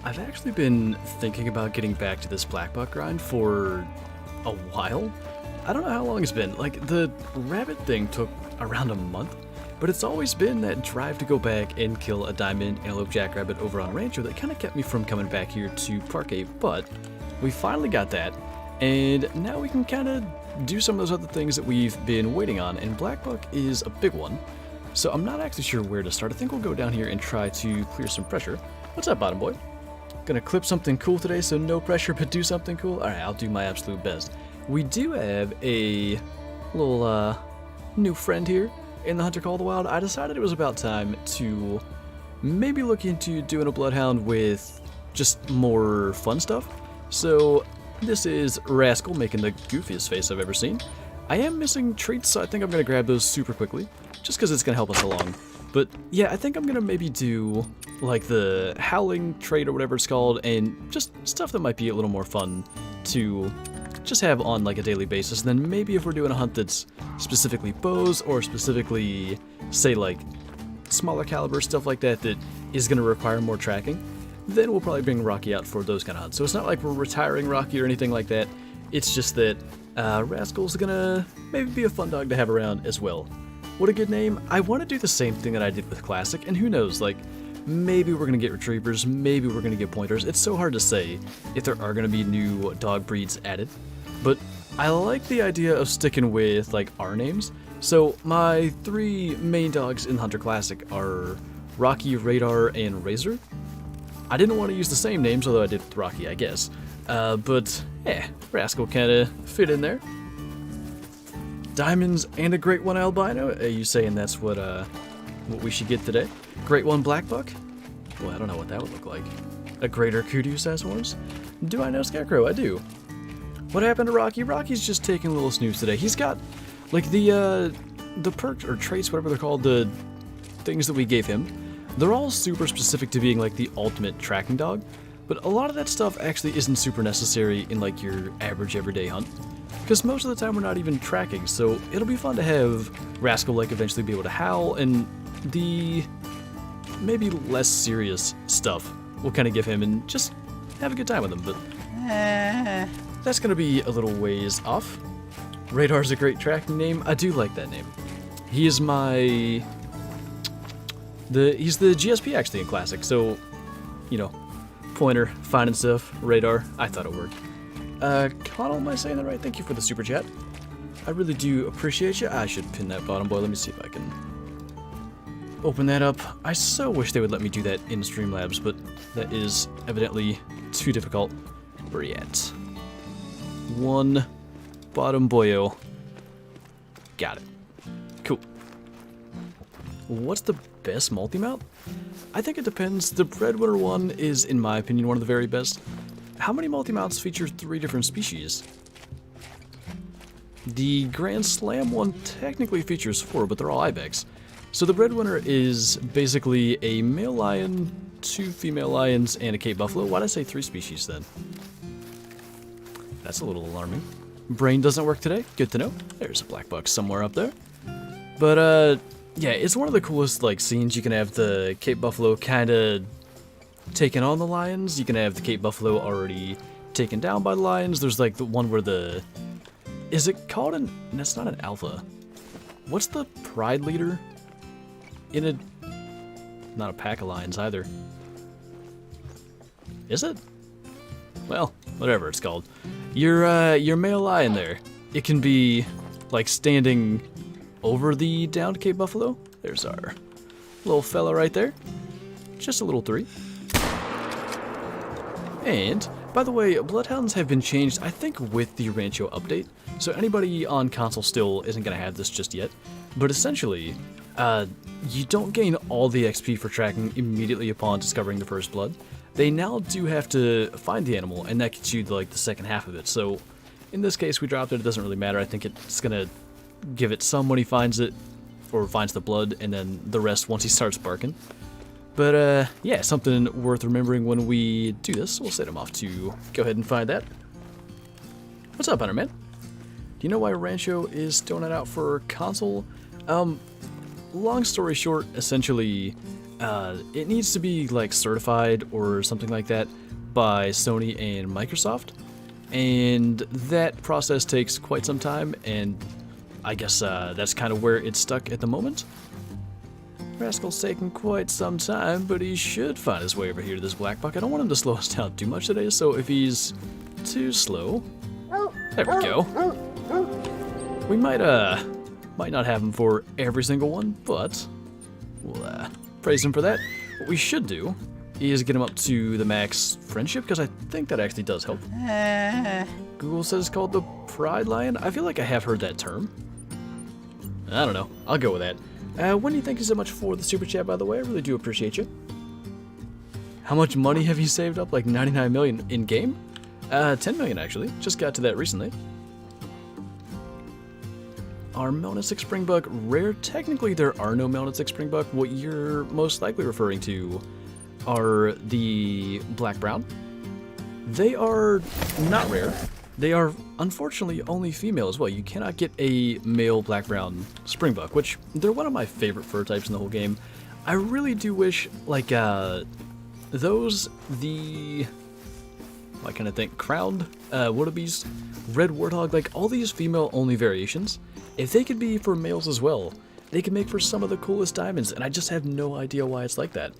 I've actually been thinking about getting back to this blackbuck grind for a while. I don't know how long it's been. Like, the rabbit thing took around a month, but it's always been that drive to go back and kill a diamond antelope jackrabbit over on Rancho that kind of kept me from coming back here to Parque, but we finally got that, and now we can kind of do some of those other things that we've been waiting on, and blackbuck is a big one. So I'm not actually sure where to start. I think we'll go down here and try to clear some pressure. What's up, bottom boy? Gonna clip something cool today, so no pressure, but do something cool? Alright, I'll do my absolute best. We do have a little new friend here in the Hunter Call of the Wild. I decided it was about time to maybe look into doing a bloodhound with just more fun stuff. So this is Rascal making the goofiest face I've ever seen. I am missing traits, so I think I'm gonna grab those super quickly, just because it's gonna help us along. But yeah, I think I'm gonna maybe do like the howling trait or whatever it's called, and just stuff that might be a little more fun to just have on like a daily basis. And then maybe if we're doing a hunt that's specifically bows or specifically, say, like smaller caliber stuff like that that is gonna require more tracking, then we'll probably bring Rocky out for those kind of hunts. So it's not like we're retiring Rocky or anything like that. It's just that Rascal's gonna maybe be a fun dog to have around as well. What a good name. I want to do the same thing that I did with Classic, and who knows, like, maybe we're going to get retrievers, maybe we're going to get pointers. It's so hard to say if there are going to be new dog breeds added, but I like the idea of sticking with, like, our names. So my three main dogs in Hunter Classic are Rocky, Radar, and Razor. I didn't want to use the same names, although I did with Rocky, I guess. But, yeah, Rascal kind of fit in there. Diamonds and a great one albino? Are you saying that's what we should get today? Great one blackbuck? Well, I don't know what that would look like. A greater courteous has horns? Do I know Scarecrow? I do. What happened to Rocky? Rocky's just taking a little snooze today. He's got, like, the perks or traits, whatever they're called, the things that we gave him. They're all super specific to being, like, the ultimate tracking dog, but a lot of that stuff actually isn't super necessary in, like, your average everyday hunt. Because most of the time we're not even tracking, so it'll be fun to have Rascal, like, eventually be able to howl, and the maybe less serious stuff we'll kind of give him and just have a good time with him, but that's going to be a little ways off. Radar's a great tracking name. I do like that name. He is he's the GSP actually in Classic, so, you know, pointer, fine and stuff, Radar, I thought it worked. Connell, am I saying that right? Thank you for the super chat. I really do appreciate you. I should pin that bottom boy. Let me see if I can open that up. I so wish they would let me do that in Streamlabs, but that is evidently too difficult. Where are you at? One bottom boyo. Got it. Cool. What's the best multi-mount? I think it depends. The Breadwinner one is, in my opinion, one of the very best. How many multi-mounts feature 3 different species? The Grand Slam one technically features 4, but they're all ibex. So the Breadwinner is basically a male lion, 2 female lions, and a Cape Buffalo. Why'd I say 3 species then? That's a little alarming. Brain doesn't work today? Good to know. There's a blackbuck somewhere up there. But, yeah, it's one of the coolest, like, scenes. You can have the Cape Buffalo kind of taking on the lions. You can have the Cape Buffalo already taken down by the lions. There's like the one where the... Is it called an... That's not an alpha. What's the pride leader? In a... Not a pack of lions either. Is it? Well, whatever it's called. Your male lion there. It can be like standing over the downed Cape Buffalo. There's our little fella right there. Just a little 3. And, by the way, bloodhounds have been changed, I think, with the Rancho update. So anybody on console still isn't going to have this just yet. But essentially, you don't gain all the XP for tracking immediately upon discovering the first blood. They now do have to find the animal, and that gets you like the second half of it. So, in this case, we dropped it. It doesn't really matter. I think it's going to give it some when he finds it, or finds the blood, and then the rest once he starts barking. But, yeah, something worth remembering when we do this. We'll set him off to go ahead and find that. What's up, Hunter Man? Do you know why Rancho is still not out for console? Long story short, essentially, it needs to be like certified or something like that by Sony and Microsoft, and that process takes quite some time, and I guess that's kind of where it's stuck at the moment. Rascal's taking quite some time, but he should find his way over here to this blackbuck. I don't want him to slow us down too much today, so if he's too slow... There we go. We might not have him for every single one, but we'll praise him for that. What we should do is get him up to the max friendship, because I think that actually does help. Google says it's called the Pride Lion. I feel like I have heard that term. I don't know. I'll go with that. Wendy, thank you so much for the super chat, by the way. I really do appreciate you. How much money have you saved up? Like 99 million in game? 10 million actually. Just got to that recently. Are Melnitic Springbuck rare? Technically, there are no Melnitic Springbuck. What you're most likely referring to are the black brown. They are not rare. They are, unfortunately, only female as well. You cannot get a male black-brown springbuck, which they're one of my favorite fur types in the whole game. I really do wish, like, those, I kind of think, crowned wildebeest, red warthog, like, all these female-only variations, if they could be for males as well, they could make for some of the coolest diamonds, and I just have no idea why it's like that.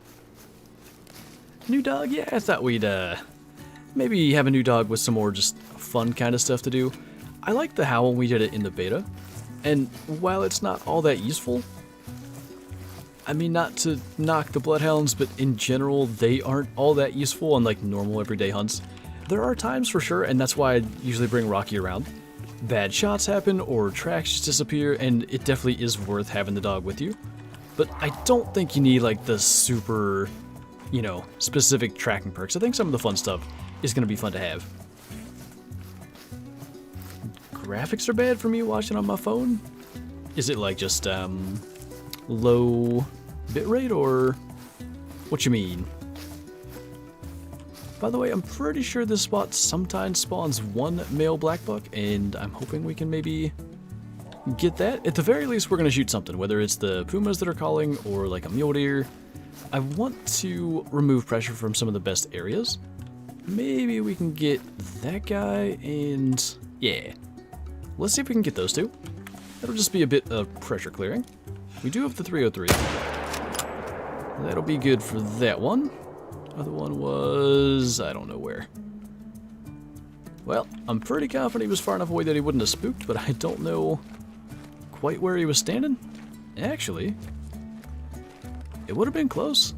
New dog? Yeah, I thought we'd, maybe have a new dog with some more just fun kind of stuff to do. I like the howl when we did it in the beta, and while it's not all that useful, I mean, not to knock the bloodhounds, but in general, they aren't all that useful on like normal everyday hunts. There are times for sure, and that's why I usually bring Rocky around. Bad shots happen, or tracks just disappear, and it definitely is worth having the dog with you. But I don't think you need like the super, you know, specific tracking perks. I think some of the fun stuff is going to be fun to have. Graphics are bad for me watching on my phone? Is it like just low bitrate, or what you mean? By the way, I'm pretty sure this spot sometimes spawns one male blackbuck, and I'm hoping we can maybe get that. At the very least, we're going to shoot something, whether it's the pumas that are calling or like a mule deer. I want to remove pressure from some of the best areas. Maybe we can get that guy, and yeah. Let's see if we can get those two. That'll just be a bit of pressure clearing. We do have the 303. That'll be good for that one. Other one was... I don't know where. Well, I'm pretty confident he was far enough away that he wouldn't have spooked, but I don't know quite where he was standing. Actually, it would have been close.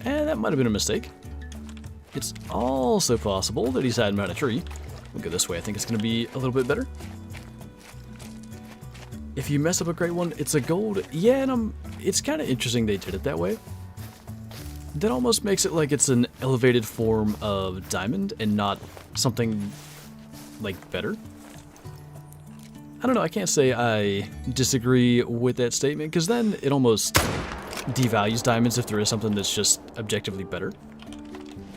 And that might have been a mistake. It's also possible that he's hiding behind a tree. We'll go this way. I think it's going to be a little bit better. If you mess up a great one, it's a gold. Yeah, and it's kind of interesting they did it that way. That almost makes it like it's an elevated form of diamond and not something, like, better. I don't know, I can't say I disagree with that statement, because then it almost devalues diamonds if there is something that's just objectively better.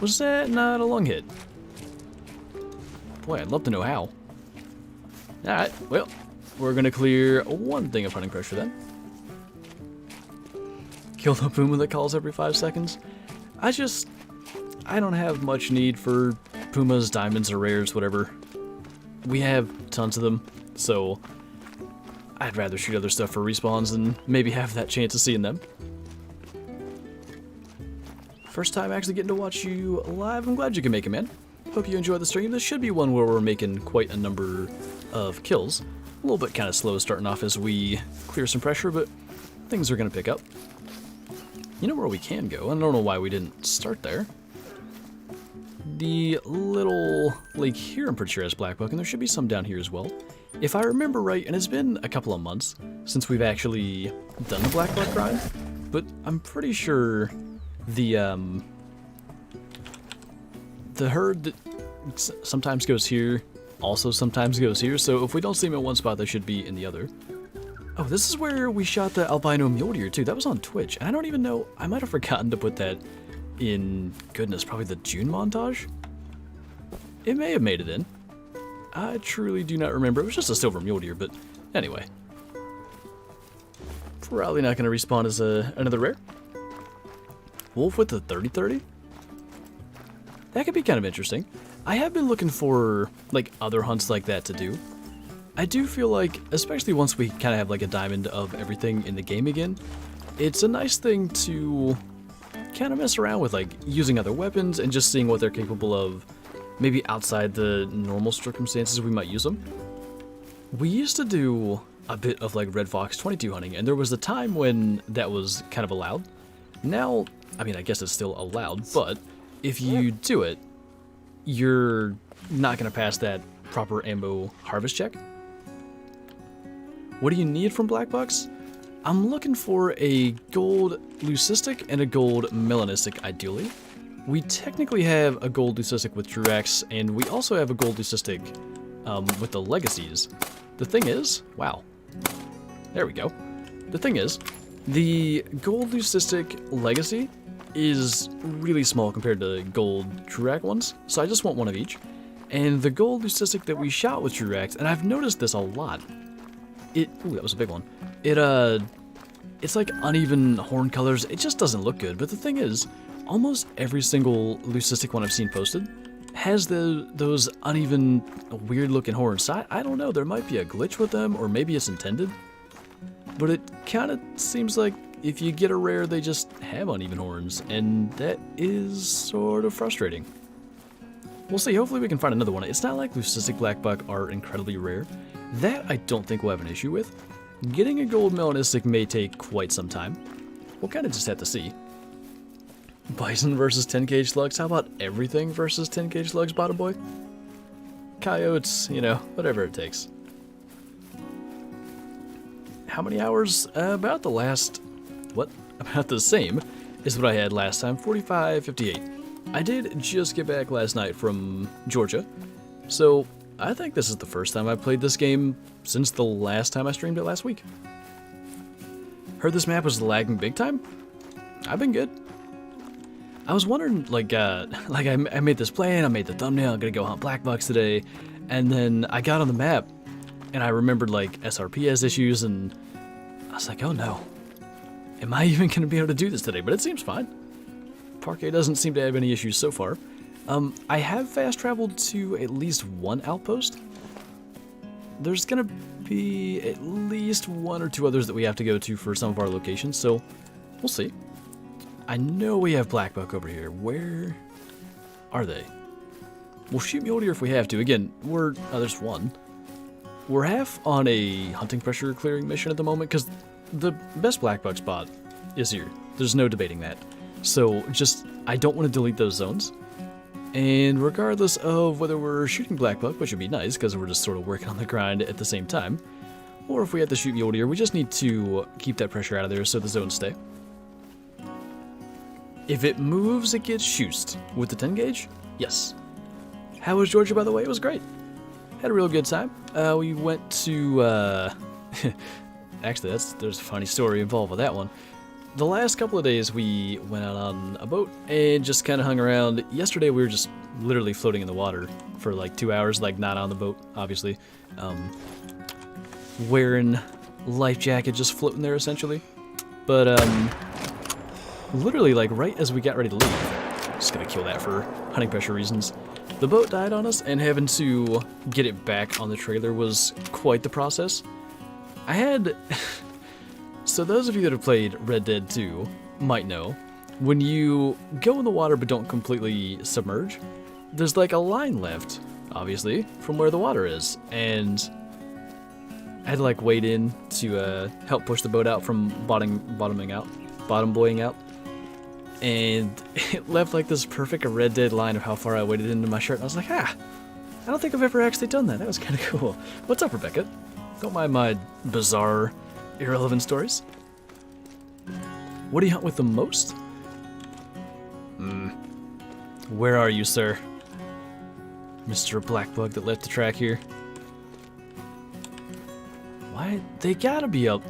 Was that not a long hit? Boy, I'd love to know how. Alright, well, we're gonna clear one thing of hunting pressure then. Kill the puma that calls every 5 seconds. I don't have much need for pumas, diamonds, or rares, whatever. We have tons of them, so I'd rather shoot other stuff for respawns than maybe have that chance of seeing them. First time actually getting to watch you live. I'm glad you can make it, man. Hope you enjoy the stream. This should be one where we're making quite a number of kills. A little bit kind of slow starting off as we clear some pressure, but things are going to pick up. You know where we can go? I don't know why we didn't start there. The little lake here, I'm pretty sure, has blackbuck, and there should be some down here as well. If I remember right, and it's been a couple of months since we've actually done the blackbuck grind, but I'm pretty sure the herd that sometimes goes here also sometimes goes here, so if we don't see them in one spot, they should be in the other. Oh, this is where we shot the albino mule deer too. That was on Twitch, and I don't even know, I might have forgotten to put that in, goodness, probably the June montage? It may have made it in. I truly do not remember. It was just a silver mule deer, but anyway. Probably not going to respawn as another rare. Wolf with the 30-30? That could be kind of interesting. I have been looking for like other hunts like that to do. I do feel like, especially once we kind of have like a diamond of everything in the game again, it's a nice thing to kind of mess around with, like using other weapons and just seeing what they're capable of, maybe outside the normal circumstances we might use them. We used to do a bit of like Red Fox 22 hunting, and there was a time when that was kind of allowed. Now, I mean, I guess it's still allowed, but if you do it, you're not going to pass that proper ammo harvest check. What do you need from Blackbucks? I'm looking for a gold leucistic and a gold melanistic, ideally. We technically have a gold leucistic with Truax, and we also have a gold leucistic with the legacies. The thing is, wow, there we go. The thing is, the gold leucistic legacy is really small compared to gold Truax ones, so I just want one of each. And the gold leucistic that we shot with Truax, and I've noticed this a lot. Ooh, that was a big one. It's like uneven horn colors. It just doesn't look good. But the thing is, almost every single leucistic one I've seen posted has those uneven, weird-looking horns. So I don't know. There might be a glitch with them, or maybe it's intended. But it kind of seems like if you get a rare, they just have uneven horns, and that is sort of frustrating. We'll see. Hopefully we can find another one. It's not like leucistic blackbuck are incredibly rare. That I don't think we'll have an issue with. Getting a gold melanistic may take quite some time. We'll kind of just have to see. Bison versus 10-cage slugs? How about everything versus 10-cage slugs, bottom boy? Coyotes, you know, whatever it takes. How many hours? About the last... What? About the same is what I had last time, 45, 58. I did just get back last night from Georgia, so I think this is the first time I've played this game since the last time I streamed it last week. Heard this map was lagging big time? I've been good. I was wondering, like I made this plan, I made the thumbnail, I'm gonna go hunt Blackbucks today, and then I got on the map, and I remembered, like, SRP has issues, and I was like, oh no. Am I even gonna be able to do this today? But it seems fine. Parque doesn't seem to have any issues so far. I have fast traveled to at least one outpost. There's gonna be at least one or two others that we have to go to for some of our locations, so we'll see. I know we have blackbuck over here. Where are they? We'll shoot mule deer if we have to. Again, oh, there's one. We're half on a hunting pressure clearing mission at the moment because the best blackbuck spot is here. There's no debating that. So I don't want to delete those zones. And regardless of whether we're shooting blackbuck, which would be nice because we're just sort of working on the grind at the same time, or if we have to shoot mule deer, we just need to keep that pressure out of there so the zones stay. If it moves, it gets shoosed. With the 10 gauge? Yes. How was Georgia, by the way? It was great. Had a real good time. We went to, actually, there's a funny story involved with that one. The last couple of days, we went out on a boat and just kind of hung around. Yesterday, we were just literally floating in the water for like 2 hours, like not on the boat, obviously. Wearing life jacket, just floating there, essentially. But, literally, like, right as we got ready to leave, just gonna kill that for hunting pressure reasons, the boat died on us, and having to get it back on the trailer was quite the process. I had... So those of you that have played Red Dead 2 might know, when you go in the water but don't completely submerge, there's like a line left, obviously, from where the water is, and I had to like wade in to help push the boat out from bottom boying out, and it left like this perfect Red Dead line of how far I waded into my shirt, and I was like, I don't think I've ever actually done that. That was kind of cool. What's up, Rebecca? Don't mind my bizarre, irrelevant stories. What do you hunt with the most? Where are you, sir? Mr. Blackbug that left the track here. Why? They gotta be up.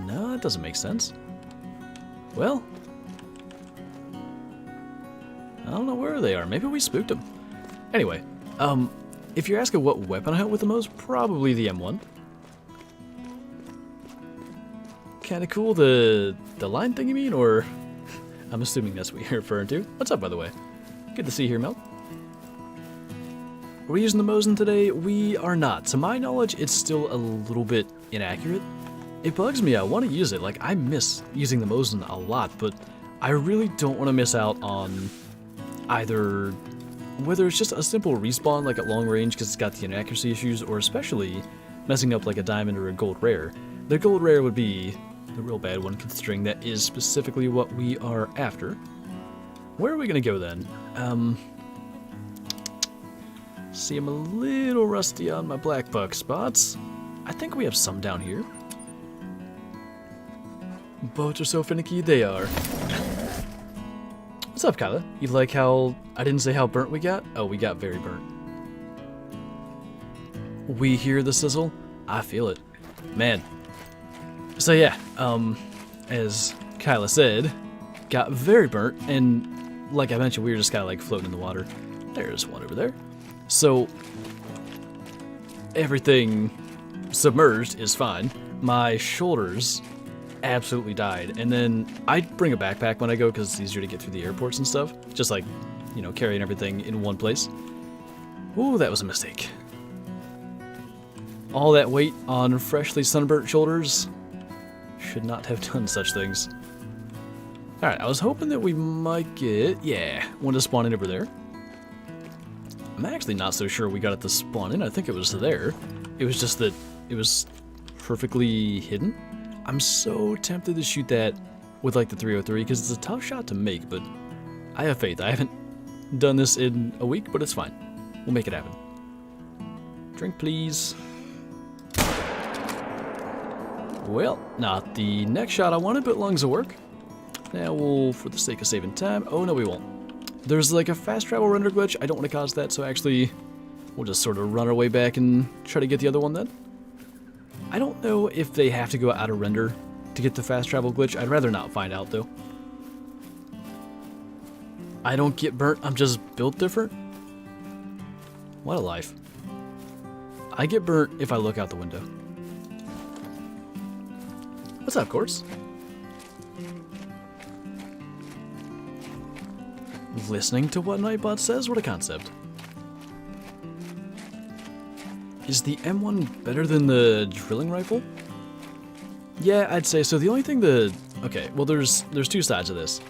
No, that doesn't make sense. Well, I don't know where they are. Maybe we spooked them. Anyway, if you're asking what weapon I hunt with the most, probably the M1. kind of cool. The line thing you mean, or I'm assuming that's what you're referring to. What's up, by the way? Good to see you here, Mel. Are we using the Mosin today? We are not. To my knowledge, it's still a little bit inaccurate. It bugs me. I want to use it. Like, I miss using the Mosin a lot, but I really don't want to miss out on either whether it's just a simple respawn, like at long range because it's got the inaccuracy issues, or especially messing up like a diamond or a gold rare. The gold rare would be the real bad one, considering that is specifically what we are after. Where are we going to go then? See, I'm a little rusty on my blackbuck spots. I think we have some down here. Boats are so finicky, they are. What's up, Kyla? You like how I didn't say how burnt we got? Oh, we got very burnt. We hear the sizzle. I feel it. Man. So yeah, as Kyla said, got very burnt, and like I mentioned, we were just kind of like floating in the water. There's one over there. So everything submerged is fine. My shoulders absolutely died, and then I bring a backpack when I go because it's easier to get through the airports and stuff. Just like, you know, carrying everything in one place. Ooh, that was a mistake. All that weight on freshly sunburnt shoulders. Should not have done such things. Alright, I was hoping that we might get, yeah, one to spawn in over there. I'm actually not so sure we got it to spawn in. I think it was there. It was just that it was perfectly hidden. I'm so tempted to shoot that with like the 303 because it's a tough shot to make, but I have faith. I haven't done this in a week, but it's fine. We'll make it happen. Drink, please. Well, not the next shot I wanted, but lungs will work. Now we'll, for the sake of saving time, oh no we won't. There's like a fast travel render glitch. I don't want to cause that, so actually we'll just sort of run our way back and try to get the other one then. I don't know if they have to go out of render to get the fast travel glitch. I'd rather not find out though. I don't get burnt, I'm just built different. What a life. I get burnt if I look out the window. What's up, Courts? Listening to what Nightbot says? What a concept. Is the M1 better than the drilling rifle? Yeah, I'd say so. The only thing okay, well there's two sides of this.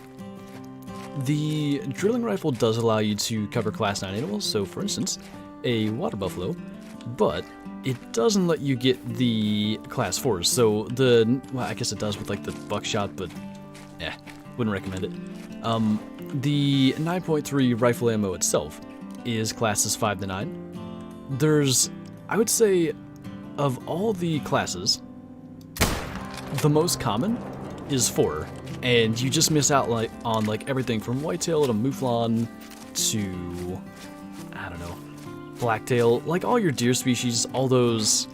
The drilling rifle does allow you to cover class 9 animals, so for instance, a water buffalo, but it doesn't let you get the class 4s. So well, I guess it does with like the buckshot, but wouldn't recommend it. The 9.3 rifle ammo itself is classes 5 to 9. There's, I would say, of all the classes, the most common is 4, and you just miss out on everything from whitetail to mouflon to, I don't know, blacktail, like all your deer species, all those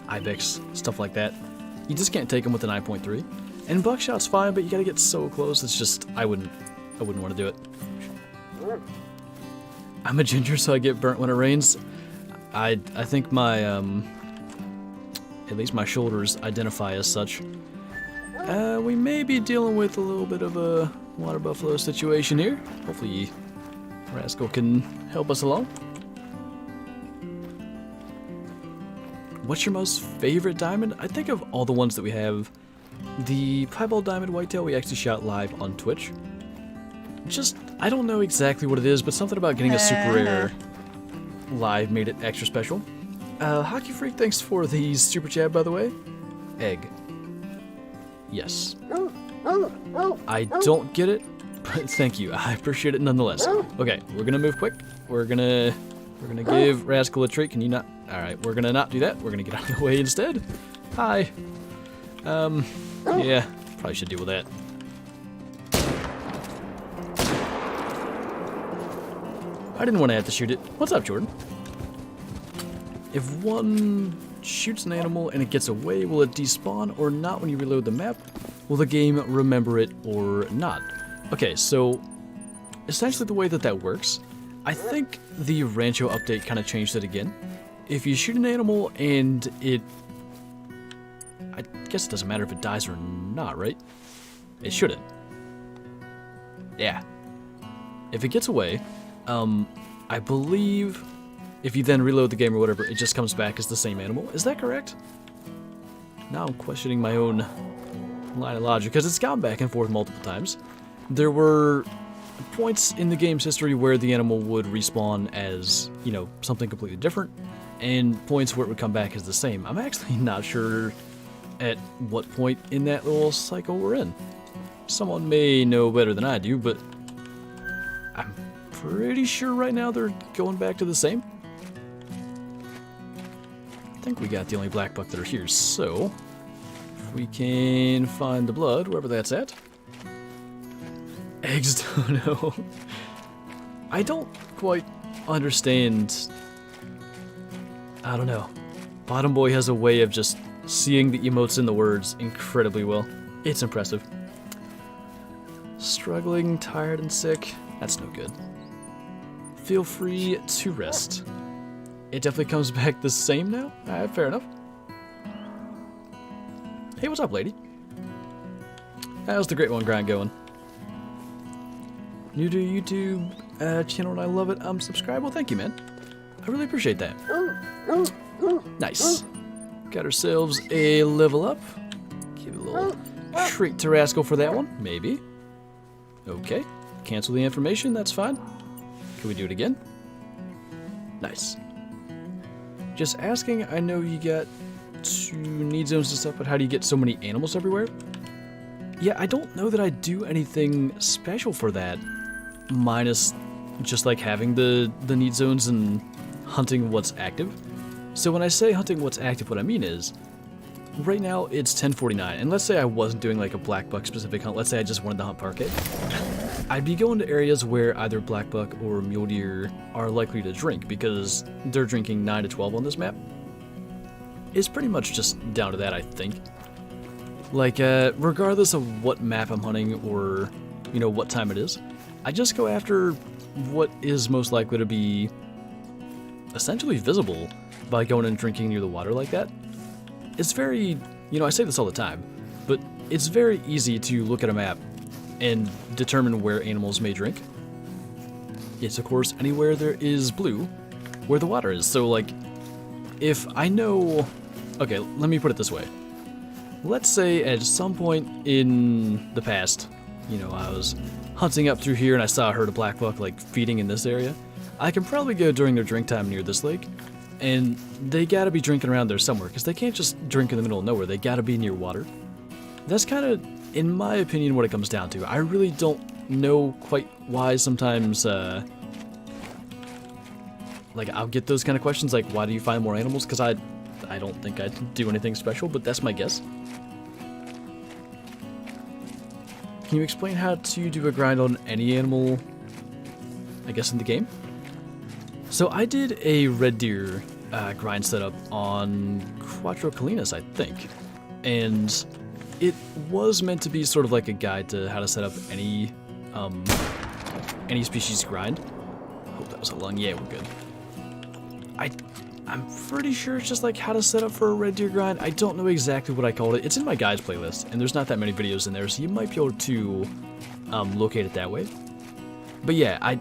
ibex, stuff like that. You just can't take them with the 9.3. And buckshot's fine, but you gotta get so close, it's just, I wouldn't want to do it. I'm a ginger, so I get burnt when it rains. I think my, at least my shoulders identify as such. We may be dealing with a little bit of a water buffalo situation here. Hopefully Rascal can help us along. What's your most favorite diamond? I think of all the ones that we have, the piebald diamond whitetail we actually shot live on Twitch. Just, I don't know exactly what it is, but something about getting a super rare live made it extra special. Hockey Freak, thanks for the super chat, by the way. Egg. Yes. I don't get it, but thank you. I appreciate it nonetheless. Okay, we're gonna move quick. We're gonna give Rascal a treat. Can you not? All right, we're gonna not do that. We're gonna get out of the way instead. Hi. Yeah, probably should deal with that. I didn't want to have to shoot it. What's up, Jordan? If one shoots an animal and it gets away, will it despawn or not when you reload the map? Will the game remember it or not? Okay, so essentially the way that works, I think the Rancho update kind of changed it again. If you shoot an animal and guess it doesn't matter if it dies or not, right? It shouldn't. Yeah. If it gets away, I believe if you then reload the game or whatever, it just comes back as the same animal. Is that correct? Now I'm questioning my own line of logic, because it's gone back and forth multiple times. There were points in the game's history where the animal would respawn as, you know, something completely different, and points where it would come back as the same. I'm actually not sure at what point in that little cycle we're in. Someone may know better than I do, but I'm pretty sure right now they're going back to the same. I think we got the only blackbuck that are here, so if we can find the blood, wherever that's at. Eggs Dono. I don't quite understand. I don't know. Bottom Boy has a way of just seeing the emotes in the words incredibly well. It's impressive. Struggling, tired, and sick. That's no good. Feel free to rest. It definitely comes back the same now? Alright, fair enough. Hey, what's up, lady? How's the Great One grind going? New to YouTube channel and I love it. Subscribe. Well, thank you, man. I really appreciate that. Nice. Got ourselves a level up. Give it a little treat to Rascal for that one. Maybe. Okay. Cancel the information. That's fine. Can we do it again? Nice. Just asking. I know you got 2 need zones and stuff, but how do you get so many animals everywhere? Yeah, I don't know that I do anything special for that. Minus just like having the need zones and hunting what's active. So when I say hunting what's active, what I mean is, right now it's 10:49, and let's say I wasn't doing like a blackbuck specific hunt, let's say I just wanted to hunt parquet, I'd be going to areas where either blackbuck or mule deer are likely to drink, because they're drinking 9 to 12 on this map. It's pretty much just down to that, I think. Like, regardless of what map I'm hunting or, you know, what time it is, I just go after what is most likely to be essentially visible by going and drinking near the water like that. It's very, you know, I say this all the time, but it's very easy to look at a map and determine where animals may drink. It's, of course, anywhere there is blue, where the water is. So, like, if I know... Okay, let me put it this way. Let's say at some point in the past, you know, I was hunting up through here and I saw a herd of blackbuck like feeding in this area. I can probably go during their drink time near this lake, and they gotta be drinking around there somewhere, because they can't just drink in the middle of nowhere. They gotta be near water. That's kind of, in my opinion, what it comes down to. I really don't know quite why sometimes, like, I'll get those kind of questions, like, why do you find more animals? Because I don't think I do anything special, but that's my guess. Can you explain how to do a grind on any animal, I guess, in the game? So I did a red deer grind setup on Quattro Colinas, I think. And it was meant to be sort of like a guide to how to set up any species grind. Hope that was a lung. Yeah, we're good. I'm pretty sure it's just like how to set up for a red deer grind. I don't know exactly what I called it. It's in my guides playlist, and there's not that many videos in there, so you might be able to locate it that way. But yeah, I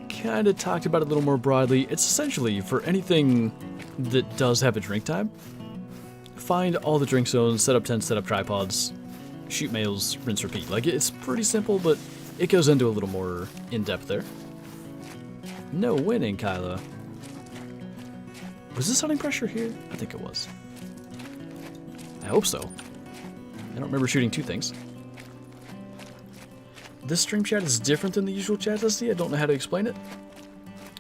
kind of talked about it a little more broadly. It's essentially for anything that does have a drink time. Find all the drink zones, set up tents, set up tripods, shoot males, rinse, repeat. Like, it's pretty simple, but it goes into a little more in-depth there. No winning, Kyla. Was this hunting pressure here? I think it was. I hope so. I don't remember shooting 2 things. This stream chat is different than the usual chats I see. I don't know how to explain it.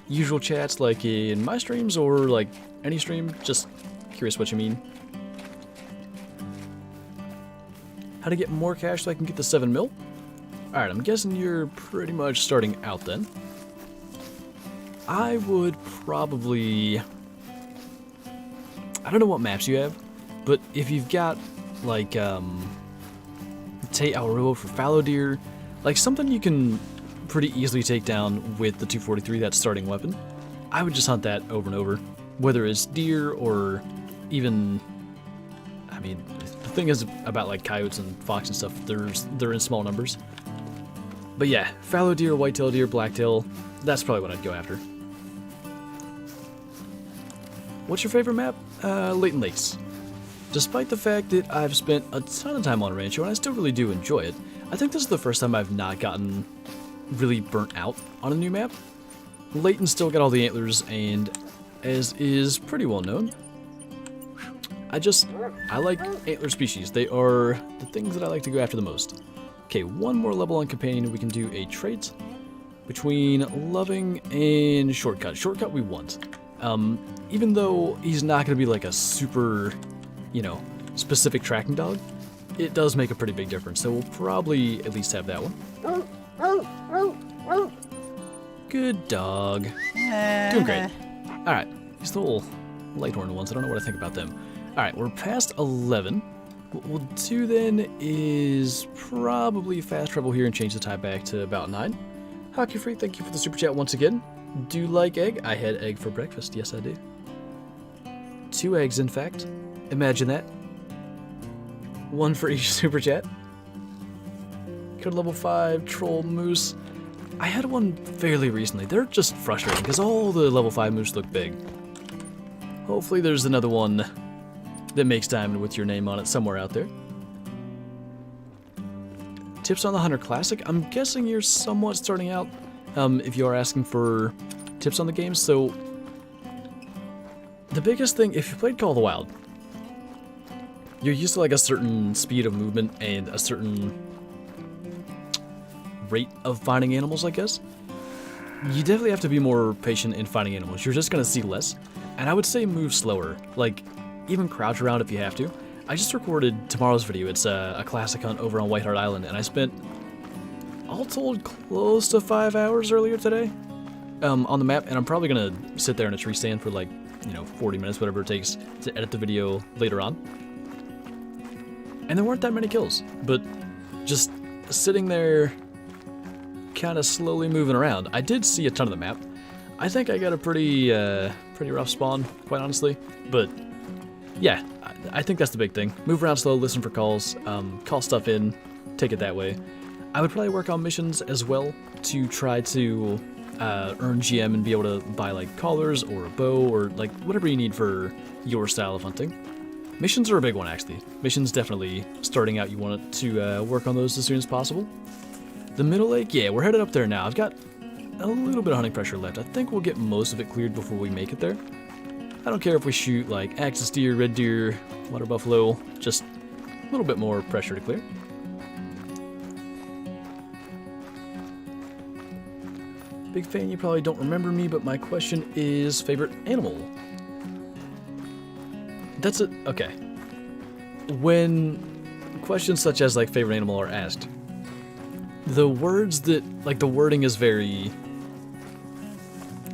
Usual chats like in my streams or like any stream. Just curious what you mean. How to get more cash so I can get the 7 mil? Alright, I'm guessing you're pretty much starting out then. I would probably... I don't know what maps you have, but if you've got, like, Te Aurora for fallow deer, like something you can pretty easily take down with the 243, that starting weapon, I would just hunt that over and over. Whether it's deer or even, I mean, thing is about like coyotes and fox and stuff, they're in small numbers. But yeah, fallow deer, whitetail deer, blacktail, that's probably what I'd go after. What's your favorite map? Leighton Lakes. Despite the fact that I've spent a ton of time on Rancho and I still really do enjoy it, I think this is the first time I've not gotten really burnt out on a new map. Leighton's still got all the antlers, and as is pretty well known, I like antler species. They are the things that I like to go after the most. Okay, one more level on companion, we can do a trait between loving and shortcut. Shortcut we want. Even though he's not going to be like a super, you know, specific tracking dog, it does make a pretty big difference, so we'll probably at least have that one. Good dog. Doing great. Alright, these little lighthorn ones, I don't know what I think about them. Alright, we're past 11. What we'll do then is probably fast travel here and change the time back to about 9. Hockey Free, thank you for the super chat once again. Do you like egg? I had egg for breakfast, yes I do. 2 eggs, in fact. Imagine that. 1 for each super chat. Code level 5, troll moose. I had one fairly recently. They're just frustrating because all the level 5 moose look big. Hopefully there's another one that makes diamond with your name on it somewhere out there. Tips on the Hunter Classic. I'm guessing you're somewhat starting out if you are asking for tips on the game. So the biggest thing, if you played Call of the Wild, you're used to like a certain speed of movement and a certain rate of finding animals, I guess. You definitely have to be more patient in finding animals. You're just going to see less. And I would say move slower. Like, even crouch around if you have to. I just recorded tomorrow's video. It's a classic hunt over on White Hart Island, and I spent, all told, close to 5 hours earlier today on the map, and I'm probably going to sit there in a tree stand for like, 40 minutes, whatever it takes to edit the video later on. And there weren't that many kills, but just sitting there kind of slowly moving around. I did see a ton of the map. I think I got a pretty rough spawn, quite honestly, but yeah, I think that's the big thing. Move around slow, listen for calls, call stuff in, take it that way. I would probably work on missions as well to try to earn GM and be able to buy like collars or a bow or like whatever you need for your style of hunting. Missions are a big one, actually. Missions definitely, starting out, you want to work on those as soon as possible. The Middle Lake, yeah, we're headed up there now. I've got a little bit of hunting pressure left. I think we'll get most of it cleared before we make it there. I don't care if we shoot like axis deer, red deer, water buffalo, just a little bit more pressure to clear. Big fan, you probably don't remember me, but my question is favorite animal. That's it. Okay. When questions such as like favorite animal are asked, the words that, like the wording is very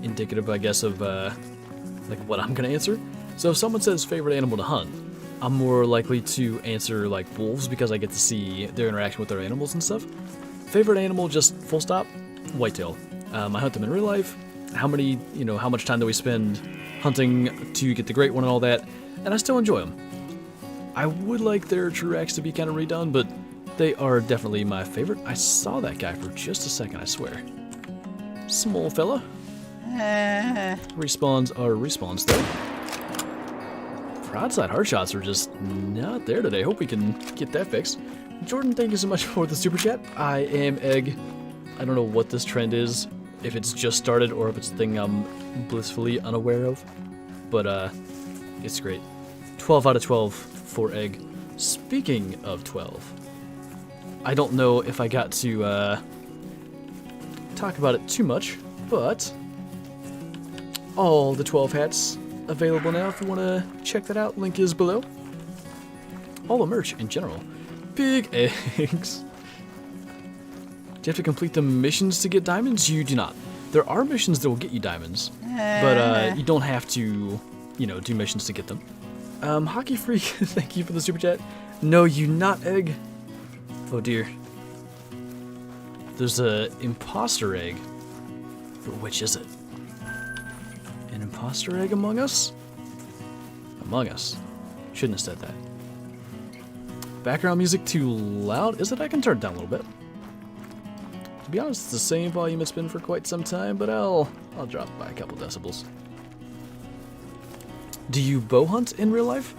indicative, I guess, of like what I'm gonna answer. So if someone says favorite animal to hunt, I'm more likely to answer like wolves because I get to see their interaction with their animals and stuff. Favorite animal, just full stop, whitetail. I hunt them in real life. How much time do we spend hunting to get the great one and all that, and I still enjoy them. I would like their Truax to be kind of redone, but they are definitely my favorite. I saw that guy for just a second, I swear. Small fella. Respawns are respawns, though. Broadside hard shots are just not there today. Hope we can get that fixed. Jordan, thank you so much for the super chat. I am Egg. I don't know what this trend is, if it's just started or if it's a thing I'm blissfully unaware of, but it's great. 12 out of 12 for Egg. Speaking of 12, I don't know if I got to talk about it too much, but all the 12 hats available now if you want to check that out. Link is below. All the merch in general. Big eggs. Do you have to complete the missions to get diamonds? You do not. There are missions that will get you diamonds, but you don't have to, do missions to get them. Hockey Freak, thank you for the super chat. No, you not Egg. Oh dear. There's a imposter egg. But which is it? An imposter egg among us? Among us. Shouldn't have said that. background music too loud? Is it? I can turn it down a little bit. To be honest, it's the same volume it's been for quite some time, but I'll drop it by a couple decibels. Do you bow hunt in real life?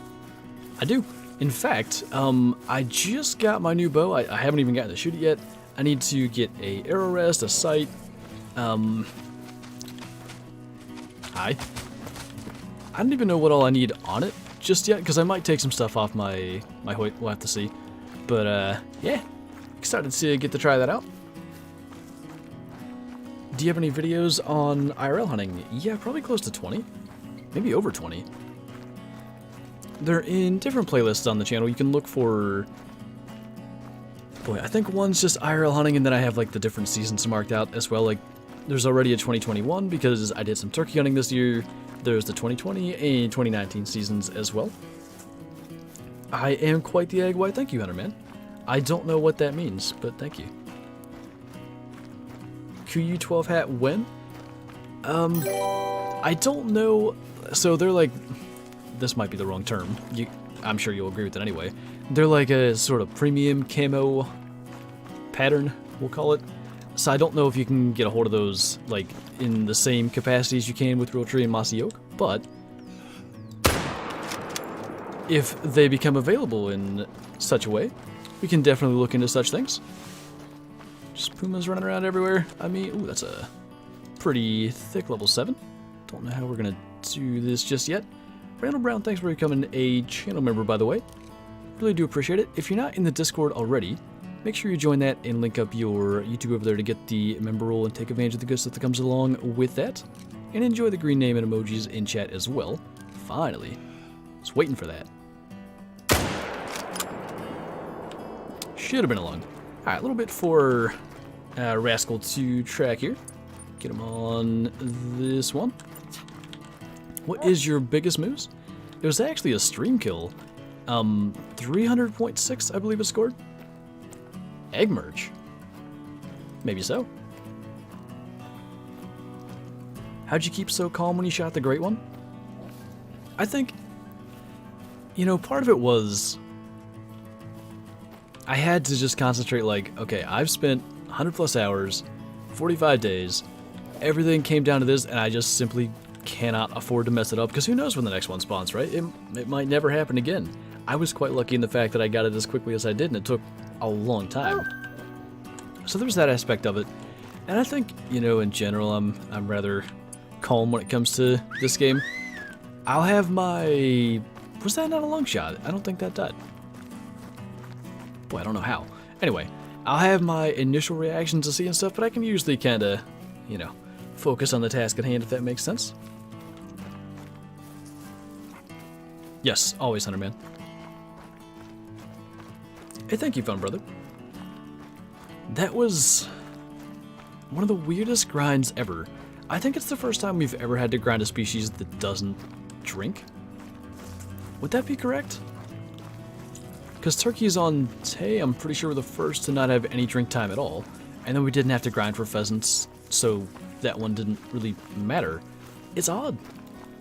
I do. In fact, I just got my new bow. I haven't even gotten to shoot it yet. I need to get a arrow rest, a sight. I don't even know what all I need on it just yet, because I might take some stuff off my Hoyt. We'll have to see. But, yeah. Excited to get to try that out. Do you have any videos on IRL hunting? Yeah, probably close to 20. Maybe over 20. They're in different playlists on the channel. You can look for... Boy, I think one's just IRL hunting, and then I have, like, the different seasons marked out as well. Like, there's already a 2021 because I did some turkey hunting this year. There's the 2020 and 2019 seasons as well. I am quite the egg white. Thank you, Hunter Man. I don't know what that means, but thank you. QU12 hat when? I don't know. So they're like, this might be the wrong term. I'm sure you'll agree with it anyway. They're like a sort of premium camo pattern, we'll call it. So I don't know if you can get a hold of those like in the same capacity as you can with Realtree and Mossy Oak, but if they become available in such a way, we can definitely look into such things. Just pumas running around everywhere. I mean, ooh, that's a pretty thick level 7. Don't know how we're gonna do this just yet. Randall Brown, thanks for becoming a channel member, by the way. Really do appreciate it. If you're not in the Discord already, make sure you join that and link up your YouTube over there to get the member role and take advantage of the good stuff that comes along with that. And enjoy the green name and emojis in chat as well. Finally. Just waiting for that. Should have been along. Alright, a little bit for Rascal to track here. Get him on this one. What is your biggest moose? It was actually a stream kill. 300.6, I believe it scored. Egg merge. Maybe so. How'd you keep so calm when you shot the great one? I think, you know, part of it was I had to just concentrate like, okay, I've spent 100 plus hours, 45 days, everything came down to this, and I just simply cannot afford to mess it up, because who knows when the next one spawns, right? It might never happen again. I was quite lucky in the fact that I got it as quickly as I did, and it took a long time. So there's that aspect of it. And I think, you know, in general, I'm rather calm when it comes to this game. I'll have my... Was that not a long shot? I don't think that died. Boy, I don't know how. Anyway, I'll have my initial reactions to see and stuff, but I can usually kind of, you know, focus on the task at hand, if that makes sense. Yes, always, Hunter Man. Hey, thank you, fun brother. That was one of the weirdest grinds ever. I think it's the first time we've ever had to grind a species that doesn't drink. Would that be correct? Because turkeys on Tay, I'm pretty sure were the first to not have any drink time at all. And then we didn't have to grind for pheasants, so that one didn't really matter. It's odd.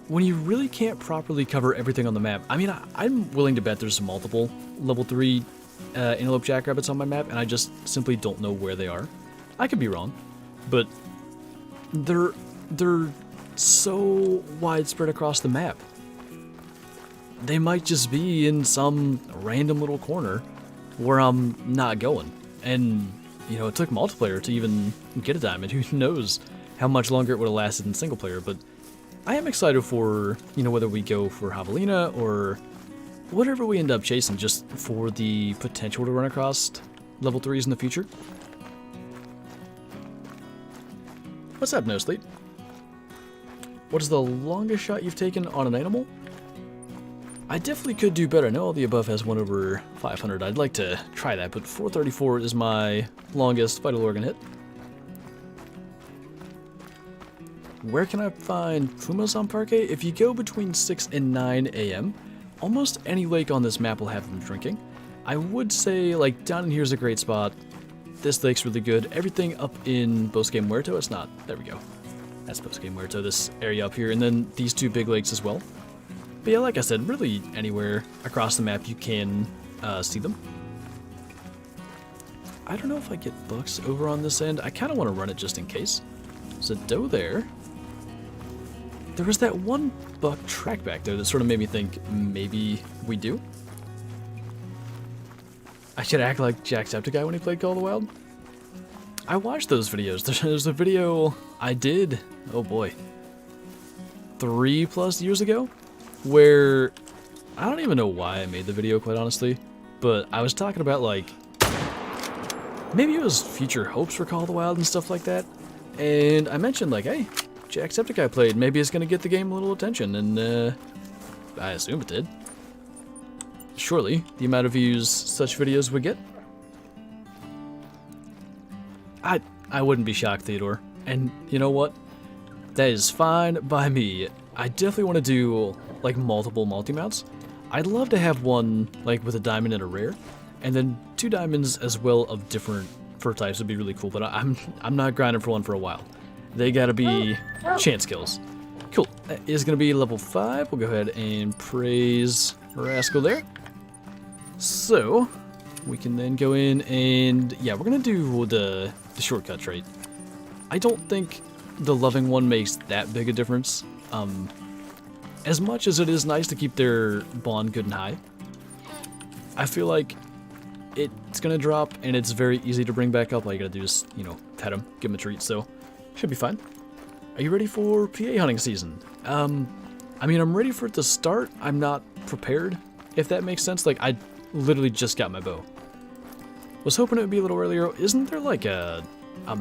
When you really can't properly cover everything on the map. I mean, I'm willing to bet there's multiple level 3 antelope jackrabbits on my map, and I just simply don't know where they are. I could be wrong, but they're so widespread across the map. They might just be in some random little corner where I'm not going. And, you know, it took multiplayer to even get a diamond. Who knows how much longer it would have lasted in single player, but I am excited for, you know, whether we go for javelina or whatever we end up chasing, just for the potential to run across level 3s in the future. What's up, No Sleep? What is the longest shot you've taken on an animal? I definitely could do better. I know all the above has 1 over 500. I'd like to try that, but 434 is my longest vital organ hit. Where can I find pumas on Parque? If you go between 6 and 9 a.m., almost any lake on this map will have them drinking. I would say, like, down in here is a great spot. This lake's really good. Everything up in Bosque Muerto, it's not. There we go. That's Bosque Muerto, this area up here. And then these 2 big lakes as well. But yeah, like I said, really anywhere across the map you can see them. I don't know if I get bucks over on this end. I kind of want to run it just in case. There's a doe there. There was that one buck track back there that sort of made me think maybe we do. I should act like Jacksepticeye when he played Call of the Wild. I watched those videos. There's a video I did, oh boy, 3+ years ago, where I don't even know why I made the video, quite honestly, but I was talking about, like, maybe it was future hopes for Call of the Wild and stuff like that, and I mentioned, like, hey, Jacksepticeye played, maybe it's going to get the game a little attention, and I assume it did. Surely, the amount of views such videos would get. I wouldn't be shocked, Theodore. And you know what? That is fine by me. I definitely want to do, like, multiple multi-mounts. I'd love to have one, like, with a diamond and a rare, and then 2 diamonds as well of different fur types would be really cool, but I'm not grinding for one for a while. They gotta be chance kills. Cool. That is gonna be level 5. We'll go ahead and praise Rascal there. So, we can then go in and, yeah, we're gonna do the shortcut trait. I don't think the loving one makes that big a difference. As much as it is nice to keep their bond good and high, I feel like it's gonna drop and it's very easy to bring back up. All you gotta do is, you know, pet him, give him a treat, so should be fine. Are you ready for PA hunting season? I mean, I'm ready for it to start. I'm not prepared, if that makes sense. Like, I literally just got my bow. Was hoping it would be a little earlier. Isn't there like a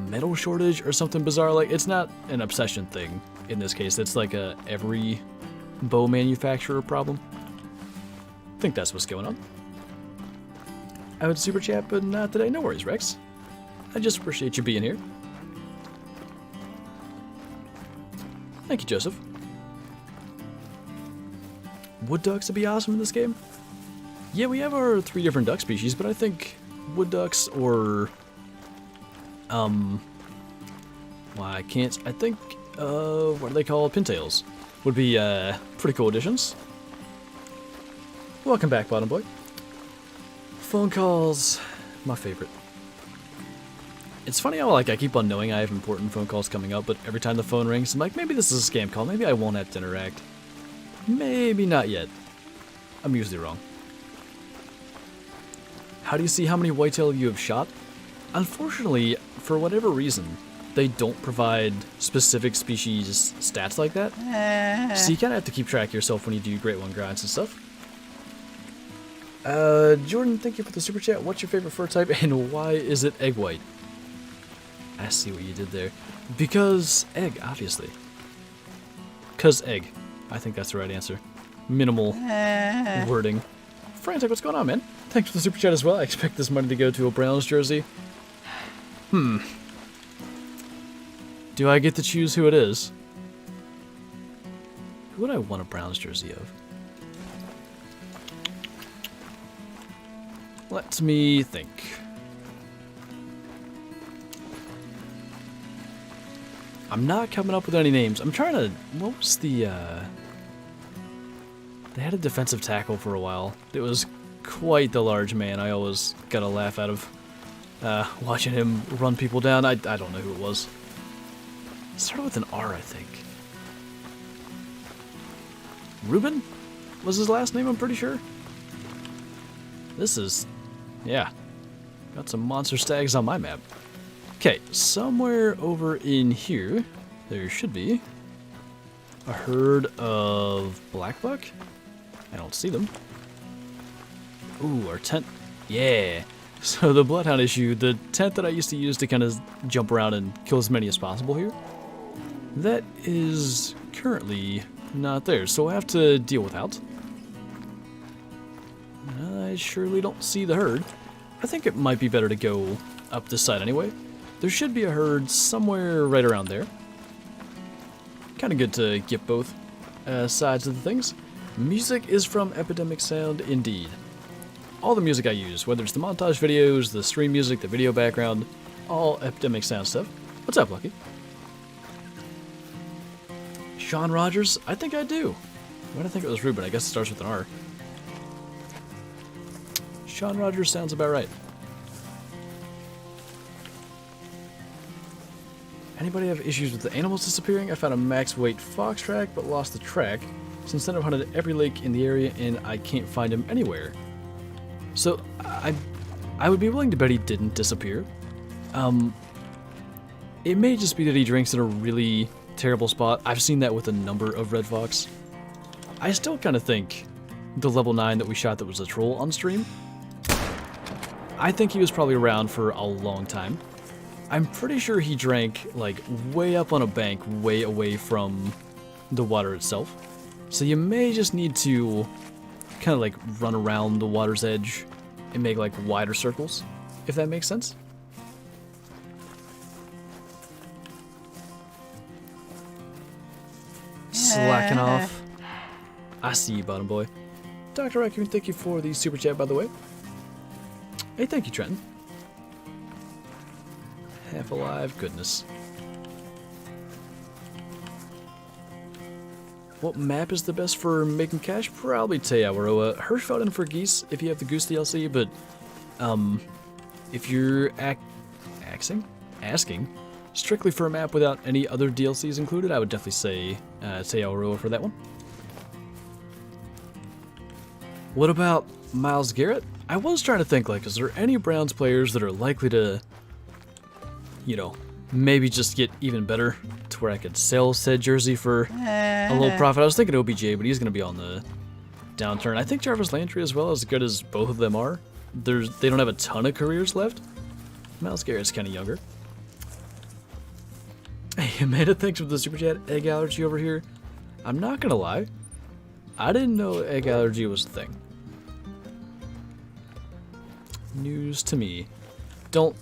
metal shortage or something bizarre? Like, it's not an obsession thing in this case. It's like a every bow manufacturer problem. I think that's what's going on. I would super chat, but not today. No worries, Rex. I just appreciate you being here. Thank you, Joseph. Wood ducks would be awesome in this game. Yeah, we have our 3 different duck species, but I think wood ducks or well, I think what are they called? Pintails would be pretty cool additions. Welcome back, Bottom Boy. Phone calls, my favorite. It's funny how, like, I keep on knowing I have important phone calls coming up, but every time the phone rings, I'm like, maybe this is a scam call. Maybe I won't have to interact. Maybe not yet. I'm usually wrong. How do you see how many whitetail you have shot? Unfortunately, for whatever reason, they don't provide specific species stats like that. So you kind of have to keep track of yourself when you do Great One grinds and stuff. Jordan, thank you for the super chat. What's your favorite fur type and why is it egg white? I see what you did there. Because egg, obviously. Because egg. I think that's the right answer. Minimal wording. Frantic, what's going on, man? Thanks for the super chat as well. I expect this money to go to a Browns jersey. Do I get to choose who it is? Who would I want a Browns jersey of? Let me think. I'm not coming up with any names. I'm trying to... What was the... They had a defensive tackle for a while. It was quite the large man. I always got a laugh out of watching him run people down. I don't know who it was. It started with an R, I think. Ruben was his last name, I'm pretty sure. This is... Yeah. Got some monster stags on my map. Okay, somewhere over in here, there should be a herd of blackbuck. I don't see them. Ooh, our tent. Yeah. So the bloodhound issue, the tent that I used to use to kind of jump around and kill as many as possible here, that is currently not there. So we'll have to deal without. I surely don't see the herd. I think it might be better to go up this side anyway. There should be a herd somewhere right around there. Kind of good to get both sides of the things. Music is from Epidemic Sound, indeed. All the music I use, whether it's the montage videos, the stream music, the video background, all Epidemic Sound stuff. What's up, Lucky? Sean Rogers? I think I do. Why did I think it was Ruben? I guess it starts with an R. Sean Rogers sounds about right. Anybody have issues with the animals disappearing? I found a max weight fox track, but lost the track. Since then I've hunted every lake in the area and I can't find him anywhere. So I would be willing to bet he didn't disappear. It may just be that he drinks in a really terrible spot. I've seen that with a number of red fox. I still kind of think the level 9 that we shot that was a troll on stream, I think he was probably around for a long time. I'm pretty sure he drank like way up on a bank, way away from the water itself. So you may just need to kind of like run around the water's edge and make like wider circles, if that makes sense. Slacking off. I see you, bottom boy. Dr. Raccoon, thank you for the super chat, by the way. Hey, thank you, Trenton. Half alive, goodness. What map is the best for making cash? Probably Te Awaroa. Hirschfelden for geese if you have the goose DLC, but if you're asking strictly for a map without any other DLCs included, I would definitely say Te Awaroa for that one. What about Myles Garrett? I was trying to think, like, is there any Browns players that are likely to, you know, maybe just get even better to where I could sell said jersey for a little profit? I was thinking OBJ, but he's going to be on the downturn. I think Jarvis Landry as well, as good as both of them are. They don't have a ton of careers left. Myles Garrett's kind of younger. Hey, Amanda, thanks for the super chat. Egg allergy over here. I'm not going to lie. I didn't know egg allergy was a thing. News to me. Don't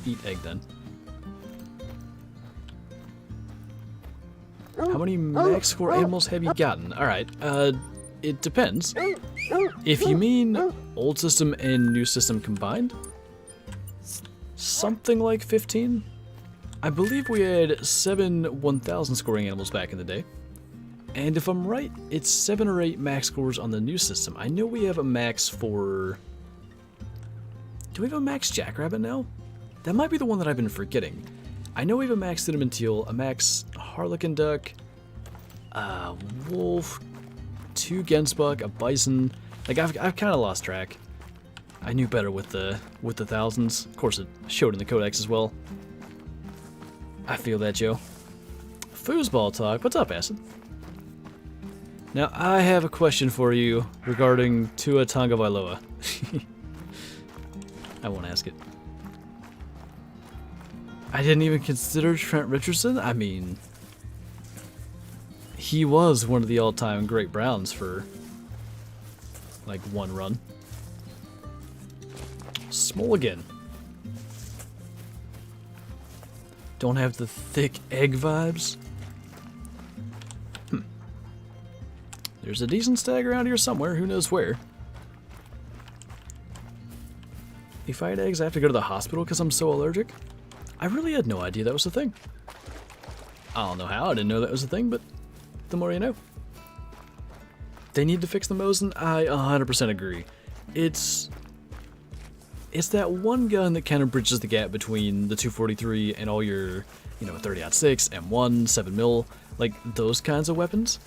eat egg then. How many max score animals have you gotten? Alright, it depends. If you mean old system and new system combined, something like 15. I believe we had 7 1,000 scoring animals back in the day. And if I'm right, it's 7 or 8 max scores on the new system. I know we have a max for... Do we have a max jackrabbit now? That might be the one that I've been forgetting. I know we have a max cinnamon teal, a max harlequin duck, a wolf, 2 gensbuck, a bison. Like, I've kind of lost track. I knew better with the thousands. Of course, it showed in the codex as well. I feel that, Joe. Foosball talk. What's up, Acid? Now, I have a question for you regarding Tua Tagovailoa. I won't ask it. I didn't even consider Trent Richardson. I mean, he was one of the all-time great Browns for, like, one run. Smulligan. Don't have the thick egg vibes. There's a decent stag around here somewhere, who knows where. If I had eggs, I have to go to the hospital because I'm so allergic? I really had no idea that was a thing. I don't know how I didn't know that was a thing, but the more you know. They need to fix the Mosin? I 100% agree. It's that one gun that kind of bridges the gap between the 243 and all your, you know, 30-06, M1, 7mm, like those kinds of weapons.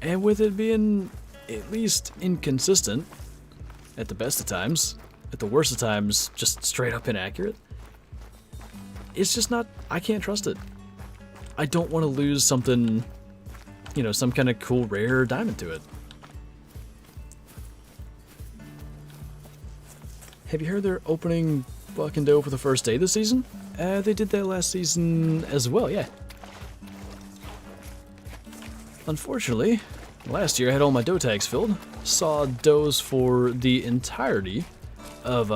And with it being at least inconsistent at the best of times, at the worst of times, just straight up inaccurate, it's just not, I can't trust it. I don't want to lose something, you know, some kind of cool rare diamond to it. Have you heard they're opening Buck and Doe for the first day this season? They did that last season as well, yeah. Unfortunately, last year I had all my doe tags filled. Saw does for the entirety of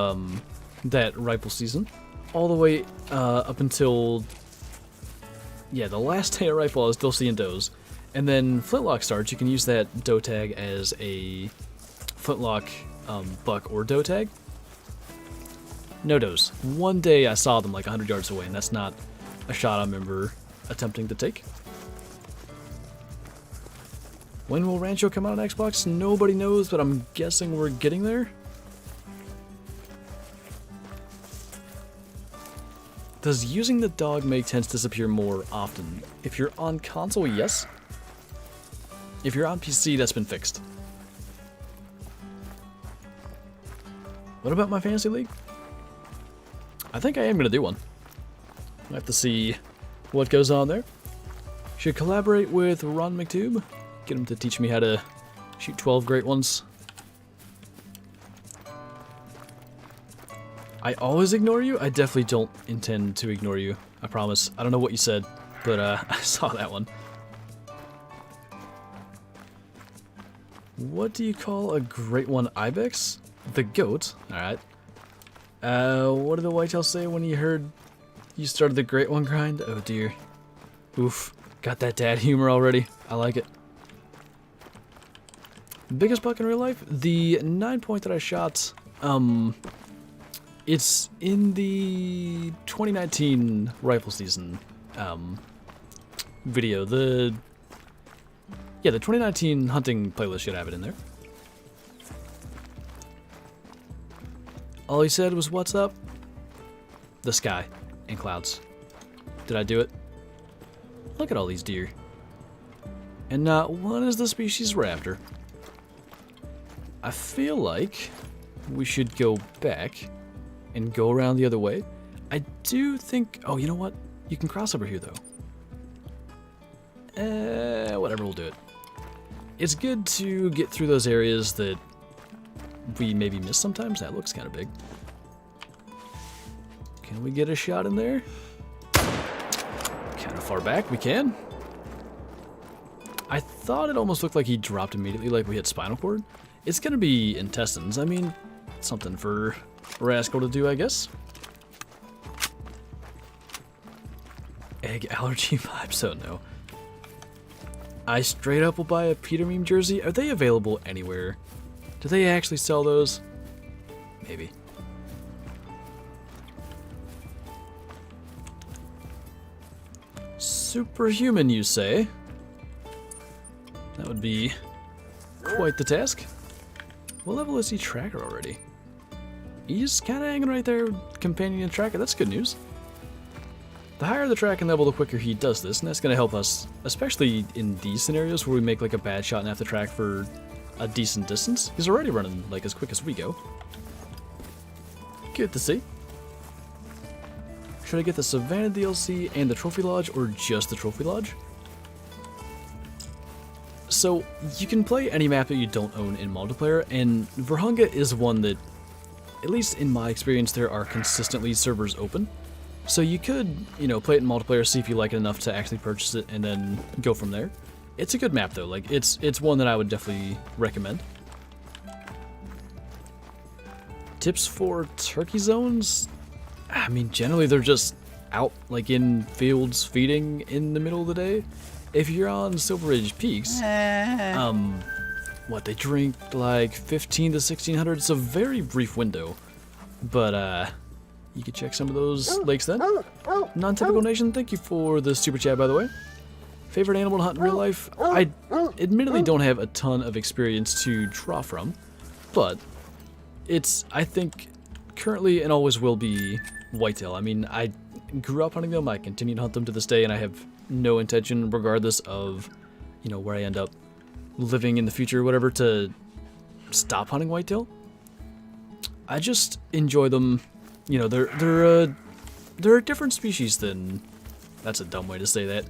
that rifle season, all the way up until, yeah, the last day of rifle I was still seeing does. And then Flintlock starts, you can use that doe tag as a Flintlock buck or doe tag. No does. One day I saw them like 100 yards away, and that's not a shot I remember attempting to take. When will Rancho come out on Xbox? Nobody knows, but I'm guessing we're getting there. Does using the dog make tents disappear more often? If you're on console, yes. If you're on PC, that's been fixed. What about my fantasy league? I think I am going to do one. I have to see what goes on there. Should collaborate with Ron McTube. Get him to teach me how to shoot 12 great ones. I always ignore you? I definitely don't intend to ignore you. I promise. I don't know what you said, but I saw that one. What do you call a great one, ibex? The goat. Alright. What did the whitetail say when he heard you started the great one grind? Oh dear. Oof. Got that dad humor already. I like it. Biggest buck in real life? The 9-point that I shot, it's in the 2019 rifle season, video. The 2019 hunting playlist should have it in there. All he said was, "What's up?" The sky and clouds. Did I do it? Look at all these deer. And not one is the species we're after. I feel like we should go back and go around the other way. I do think... Oh, you know what? You can cross over here, though. Whatever, we'll do it. It's good to get through those areas that we maybe miss sometimes. That looks kind of big. Can we get a shot in there? Kind of far back. We can. I thought it almost looked like he dropped immediately, like we hit spinal cord. It's going to be intestines. I mean, something for Rascal to do, I guess. Egg allergy vibes, oh no. I straight up will buy a Peter Meme jersey. Are they available anywhere? Do they actually sell those? Maybe. Superhuman, you say? That would be quite the task. What level is he tracker already? He's kind of hanging right there, companion and tracker. That's good news. The higher the tracking level, the quicker he does this, and that's going to help us, especially in these scenarios where we make like a bad shot and have to track for a decent distance. He's already running like as quick as we go. Good to see. Should I get the Savannah DLC and the Trophy Lodge, or just the Trophy Lodge? So, you can play any map that you don't own in multiplayer, and Virunga is one that, at least in my experience, there are consistently servers open. So you could, you know, play it in multiplayer, see if you like it enough to actually purchase it, and then go from there. It's a good map though, like, it's one that I would definitely recommend. Tips for turkey zones? I mean, generally they're just out, like, in fields feeding in the middle of the day. If you're on Silver Ridge Peaks, what, they drink like 15 to 1600, it's a very brief window. But, you could check some of those lakes then. Non-typical nation, thank you for the super chat, by the way. Favorite animal to hunt in real life? I admittedly don't have a ton of experience to draw from, but it's, I think, currently and always will be whitetail. I mean, I grew up hunting them, I continue to hunt them to this day, and I have no intention, regardless of, you know, where I end up living in the future or whatever, to stop hunting whitetail. I just enjoy them. You know, they're a different species than... That's a dumb way to say that.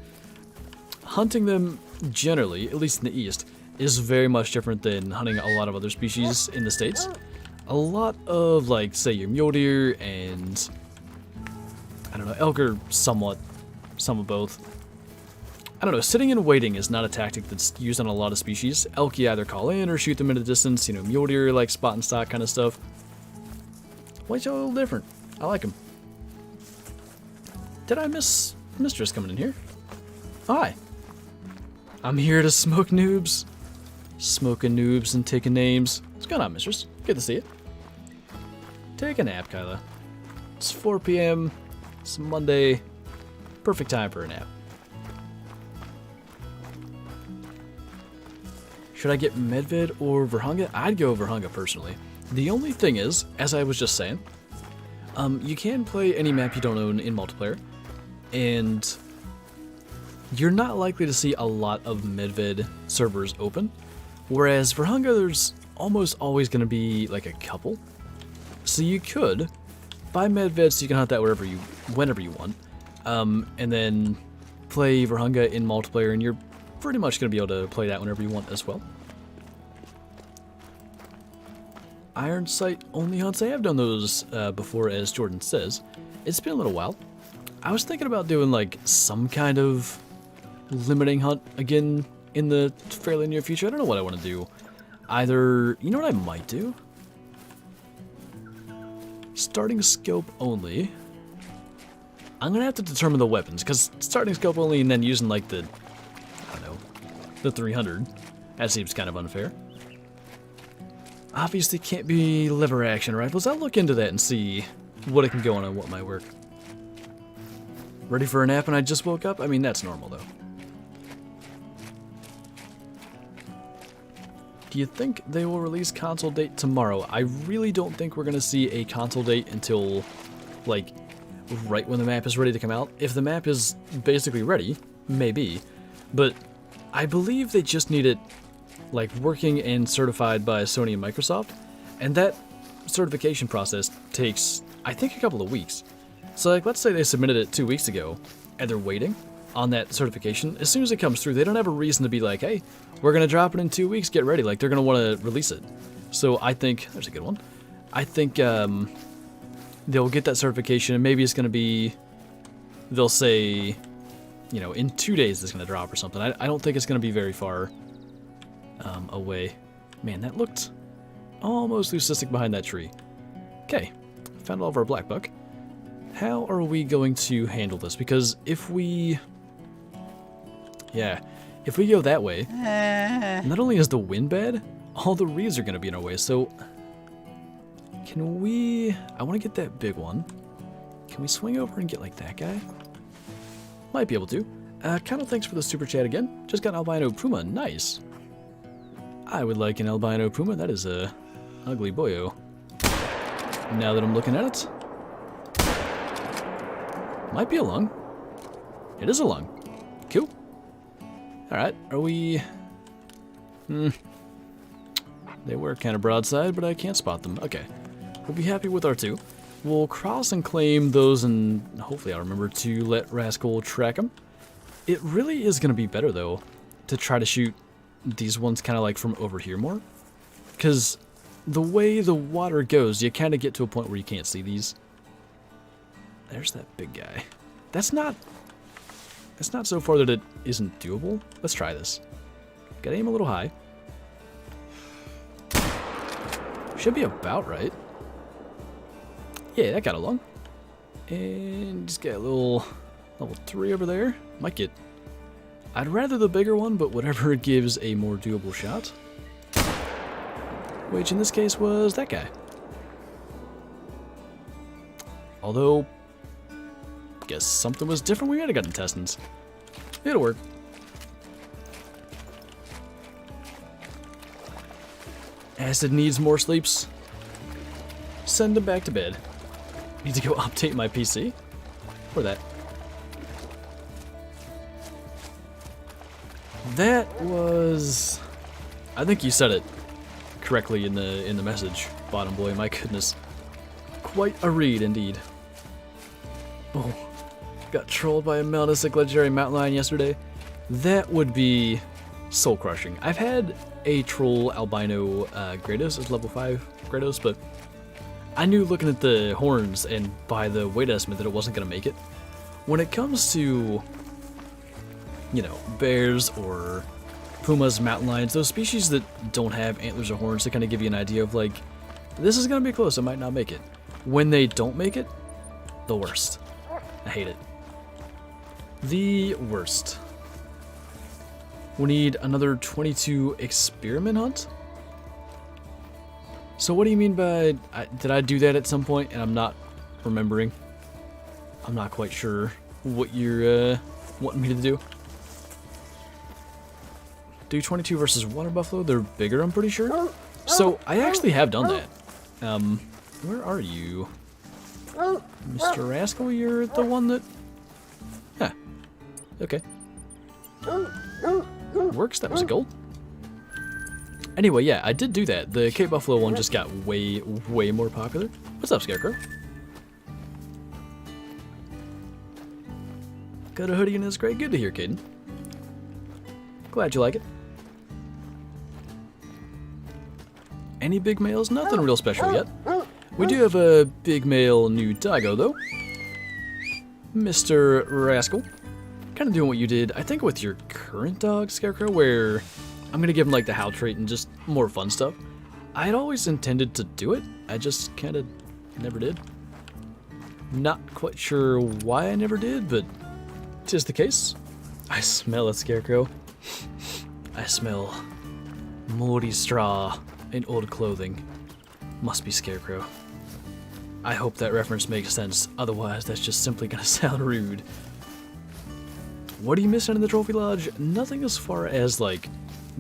Hunting them, generally, at least in the East, is very much different than hunting a lot of other species in the States. A lot of, like, say, your mule deer and... I don't know, elk are somewhat, some of both. I don't know, sitting and waiting is not a tactic that's used on a lot of species. Elk, you either call in or shoot them in the distance. You know, mule deer, like, spot and stock kind of stuff. Whitetail a little different. I like them. Did I miss Mistress coming in here? Hi. I'm here to smoke noobs. Smoking noobs and taking names. What's going on, Mistress? Good to see you. Take a nap, Kyla. It's 4 p.m. It's Monday. Perfect time for a nap. Should I get Medved or Virunga? I'd go Virunga personally. The only thing is, as I was just saying, You can play any map you don't own in multiplayer, and you're not likely to see a lot of Medved servers open, whereas for Hunga there's almost always going to be like a couple. So you could buy Medved so you can hunt that whenever you want, and then play Verhunga in multiplayer, and you're pretty much going to be able to play that whenever you want as well. Iron Sight only hunts. I have done those before, as Jordan says. It's been a little while. I was thinking about doing like some kind of limiting hunt again in the fairly near future. I don't know what I want to do. Either, you know what I might do? Starting scope only. I'm going to have to determine the weapons, because starting scope only and then using like the, I don't know, the 300, that seems kind of unfair. Obviously can't be lever action rifles. I'll look into that and see what it can go on and what might work. Ready for a nap and I just woke up? I mean, that's normal though. Do you think they will release console date tomorrow? I really don't think we're going to see a console date until, like, right when the map is ready to come out. If the map is basically ready, maybe. But I believe they just need it, like, working and certified by Sony and Microsoft. And that certification process takes, I think, a couple of weeks. So, like, let's say they submitted it 2 weeks ago, and they're waiting on that certification. As soon as it comes through, they don't have a reason to be like, hey, we're going to drop it in 2 weeks, get ready. Like, they're going to want to release it. So I think, there's a good one. I think they'll get that certification, and maybe it's going to be, they'll say, you know, in 2 days it's going to drop or something. I don't think it's going to be very far away. Man, that looked almost leucistic behind that tree. Okay, found all of our blackbuck. How are we going to handle this? Because if we... yeah, if we go that way, not only is the wind bad, all the reeds are going to be in our way. So, can we... I want to get that big one. Can we swing over and get like that guy? Might be able to. Kind thanks for the super chat again. Just got an albino puma. Nice. I would like an albino puma. That is a ugly boyo. Now that I'm looking at it. Might be a lung. It is a lung. Cool. Alright, are we... They were kind of broadside, but I can't spot them. Okay. We'll be happy with our two. We'll cross and claim those, and hopefully I'll remember to let Rascal track them. It really is going to be better, though, to try to shoot these ones kind of like from over here more. Because the way the water goes, you kind of get to a point where you can't see these. There's that big guy. That's not so far that it isn't doable. Let's try this. Gotta aim a little high. Should be about right. Yeah, that got along. And just get a little level 3 over there. Might get... I'd rather the bigger one, but whatever gives a more doable shot. Which in this case was that guy. Although... guess something was different. We might have got intestines. It'll work. Acid needs more sleeps. Send him back to bed. Need to go update my PC. Or that. That was... I think you said it correctly in the message, Bottom Boy. My goodness. Quite a read indeed. Oh. Got trolled by a Melnisic legendary mountain lion yesterday. That would be soul crushing. I've had a troll albino Grados as level 5 Grados, but I knew looking at the horns and by the weight estimate that it wasn't going to make it. When it comes to, you know, bears or pumas, mountain lions, those species that don't have antlers or horns to kind of give you an idea of like, this is going to be close, I might not make it. When they don't make it, the worst. I hate it. The worst. We need another 22 experiment hunt? So what do you mean by... did I do that at some point and I'm not remembering? I'm not quite sure what you're wanting me to do. Do 22 versus water buffalo? They're bigger, I'm pretty sure. So I actually have done that. Where are you? Mr. Rascal, you're the one that... Huh. Okay. Works, that was a goal. Anyway, yeah, I did do that. The Cape Buffalo one just got way, way more popular. What's up, Scarecrow? Got a hoodie and it's great. Good to hear, Caden. Glad you like it. Any big males? Nothing real special yet. We do have a big male new doggo, though. Mr. Rascal. Kind of doing what you did, I think, with your current dog, Scarecrow, where I'm going to give him, like, the howl trait and just more fun stuff. I had always intended to do it. I just kind of never did. Not quite sure why I never did, but 'tis the case. I smell it, Scarecrow. I smell moldy straw and old clothing. Must be Scarecrow. I hope that reference makes sense, otherwise that's just simply gonna sound rude. What are you missing in the Trophy Lodge? Nothing as far as, like,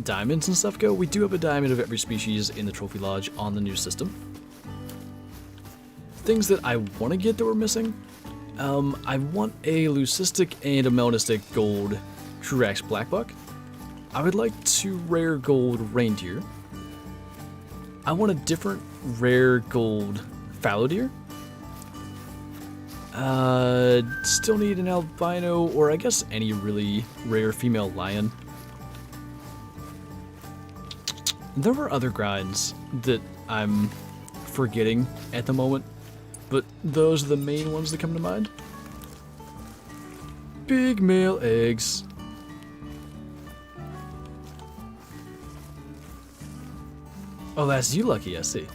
diamonds and stuff go. We do have a diamond of every species in the Trophy Lodge on the new system. Things that I want to get that we're missing. I want a leucistic and a melanistic gold Truax Blackbuck. I would like 2 rare gold reindeer. I want a different rare gold fallow deer. Still need an albino, or I guess any really rare female lion. There were other grinds that I'm forgetting at the moment, but those are the main ones that come to mind. Big male eggs. Oh, that's you, Lucky, I see.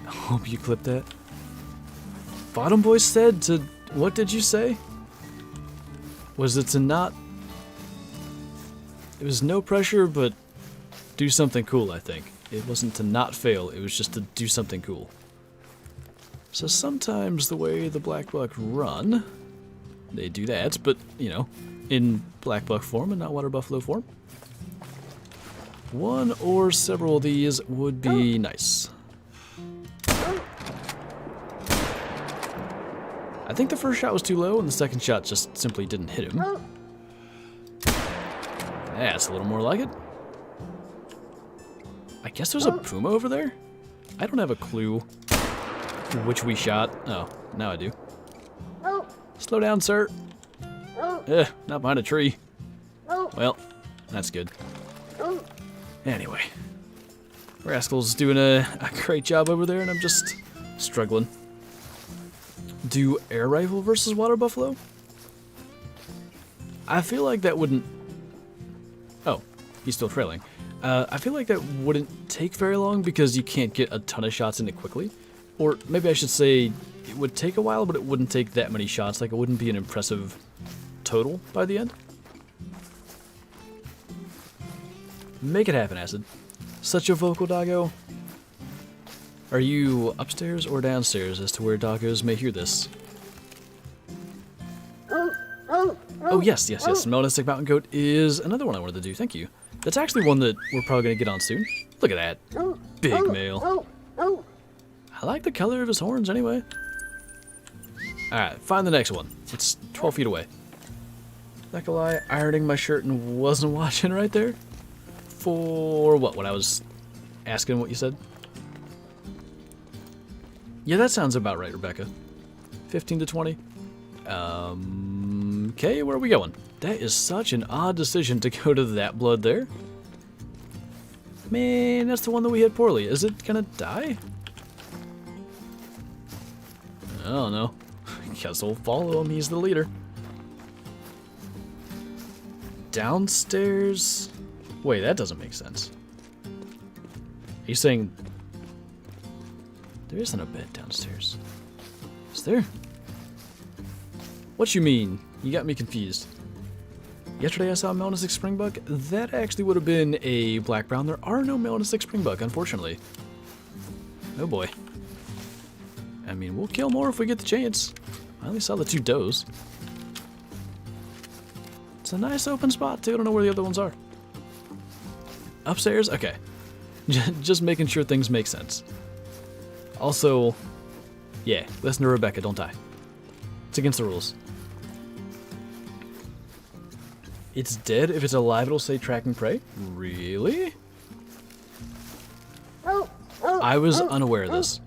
I hope you clipped that. Bottom Boy said to... What did you say? Was it to not... It was no pressure, but do something cool, I think. It wasn't to not fail, it was just to do something cool. So sometimes the way the Blackbuck run, they do that, but, you know, in Blackbuck form and not Water Buffalo form. One or several of these would be nice. I think the first shot was too low and the second shot just simply didn't hit him. That's a little more like it. I guess there's a puma over there? I don't have a clue which we shot. Oh, now I do. Slow down, sir. Not behind a tree. Well, that's good. Anyway, Rascal's doing a great job over there, and I'm just struggling. Do air rifle versus water buffalo? I feel like that wouldn't... Oh, he's still trailing. I feel like that wouldn't take very long because you can't get a ton of shots in it quickly. Or maybe I should say it would take a while, but it wouldn't take that many shots. Like, it wouldn't be an impressive total by the end. Make it happen, Acid. Such a vocal doggo. Are you upstairs or downstairs as to where doggos may hear this? Oh, yes. Melanistic Mountain Goat is another one I wanted to do. Thank you. That's actually one that we're probably going to get on soon. Look at that. Big male. I like the color of his horns anyway. Alright, find the next one. It's 12 feet away. Not gonna lie, ironing my shirt and wasn't watching right there. For what? When I was asking what you said? Yeah, that sounds about right, Rebecca. 15 to 20. Okay, where are we going? That is such an odd decision to go to that blood there. Man, that's the one that we hit poorly. Is it gonna die? I don't know. Guess we'll follow him. He's the leader. Downstairs? Wait, that doesn't make sense. He's saying there isn't a bed downstairs. Is there? What you mean? You got me confused. Yesterday I saw a melanistic springbuck. That actually would have been a black-brown. There are no melanistic springbuck, unfortunately. Oh boy. I mean, we'll kill more if we get the chance. I only saw the 2 does. It's a nice open spot, too. I don't know where the other ones are. Upstairs? Okay. Just making sure things make sense. Also, Yeah, listen to Rebecca, don't die. It's against the rules. It's dead. If it's alive, it'll say tracking prey. Really? I was unaware of this.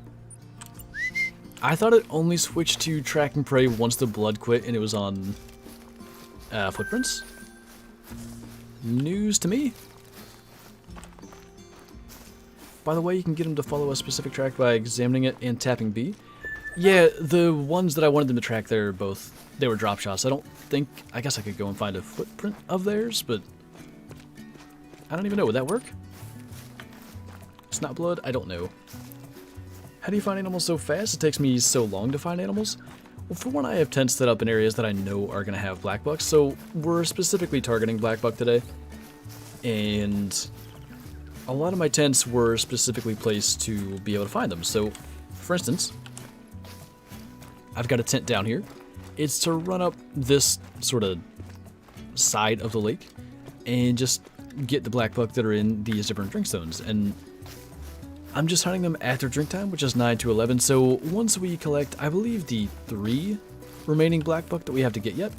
I thought it only switched to tracking prey once the blood quit and it was on footprints. News to me. By the way, you can get them to follow a specific track by examining it and tapping B. Yeah, the ones that I wanted them to track, they were drop shots. I guess I could go and find a footprint of theirs, but I don't even know. Would that work? It's not blood? I don't know. How do you find animals so fast? It takes me so long to find animals. Well, for one, I have tents set up in areas that I know are going to have blackbucks, so we're specifically targeting blackbuck today. And a lot of my tents were specifically placed to be able to find them. So, for instance, I've got a tent down here. It's to run up this sort of side of the lake and just get the blackbuck that are in these different drink zones. And I'm just hunting them after drink time, which is 9 to 11. So once we collect, I believe, the 3 remaining blackbuck that we have to get yet,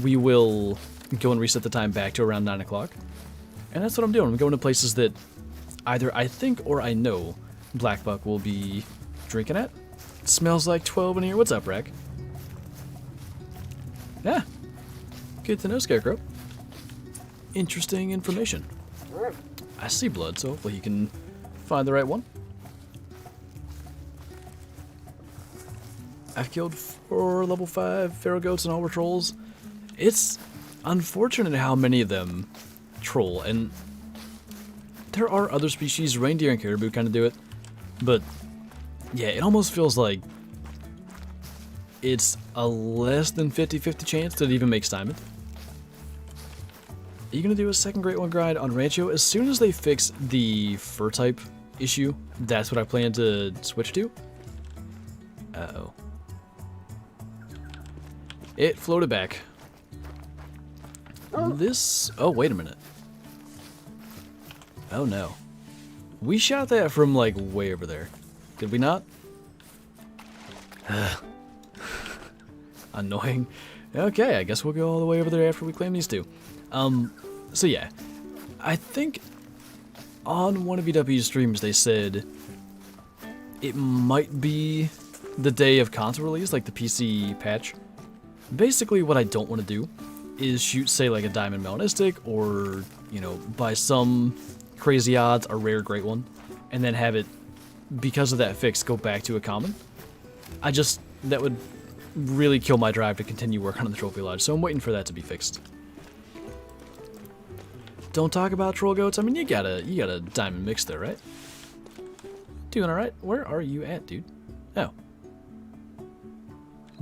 we will go and reset the time back to around 9 o'clock. And that's what I'm doing. I'm going to places that either I think or I know blackbuck will be drinking at. It smells like 12 in here. What's up, Rack? Yeah. Good to know, Scarecrow. Interesting information. I see blood, so hopefully he can find the right one. I've killed 4 level 5 feral goats and all were trolls. It's unfortunate how many of them troll, and there are other species, reindeer and caribou kind of do it, but yeah, it almost feels like it's a less than 50-50 chance that it even makes diamond. Are you going to do a second Great One grind on Rancho? As soon as they fix the fur type issue, that's what I plan to switch to. Uh-oh. It floated back. This... Oh, wait a minute. Oh, no. We shot that from, like, way over there. Did we not? Annoying. Okay, I guess we'll go all the way over there after we claim these 2. So yeah. I think on one of EW's streams they said it might be the day of console release, like the PC patch. Basically what I don't want to do is shoot, say, like a diamond melanistic or, you know, by some crazy odds, a rare great one, and then have it, because of that fix, go back to a common. That would really kill my drive to continue working on the trophy lodge, so I'm waiting for that to be fixed. Don't talk about troll goats. I mean, you got a diamond mix there, right? Doing all right. Where are you at, dude? Oh,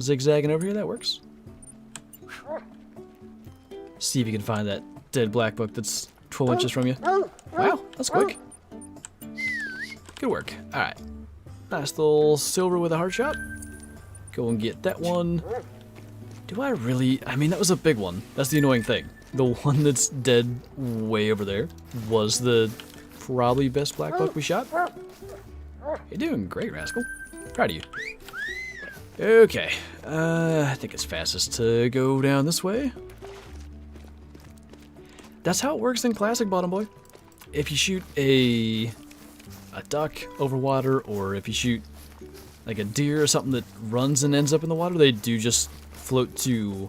zigzagging over here. That works. See if you can find that dead blackbuck that's 12 inches from you. Wow, that's quick. Good work. All right. Nice little silver with a heart shot. Go and get that one. Do I really? I mean, that was a big one. That's the annoying thing. The one that's dead way over there was the probably best blackbuck we shot. You're doing great, Rascal. Proud of you. Okay. I think it's fastest to go down this way. That's how it works in Classic, Bottom Boy. If you shoot a duck over water, or if you shoot like a deer or something that runs and ends up in the water, they do just float to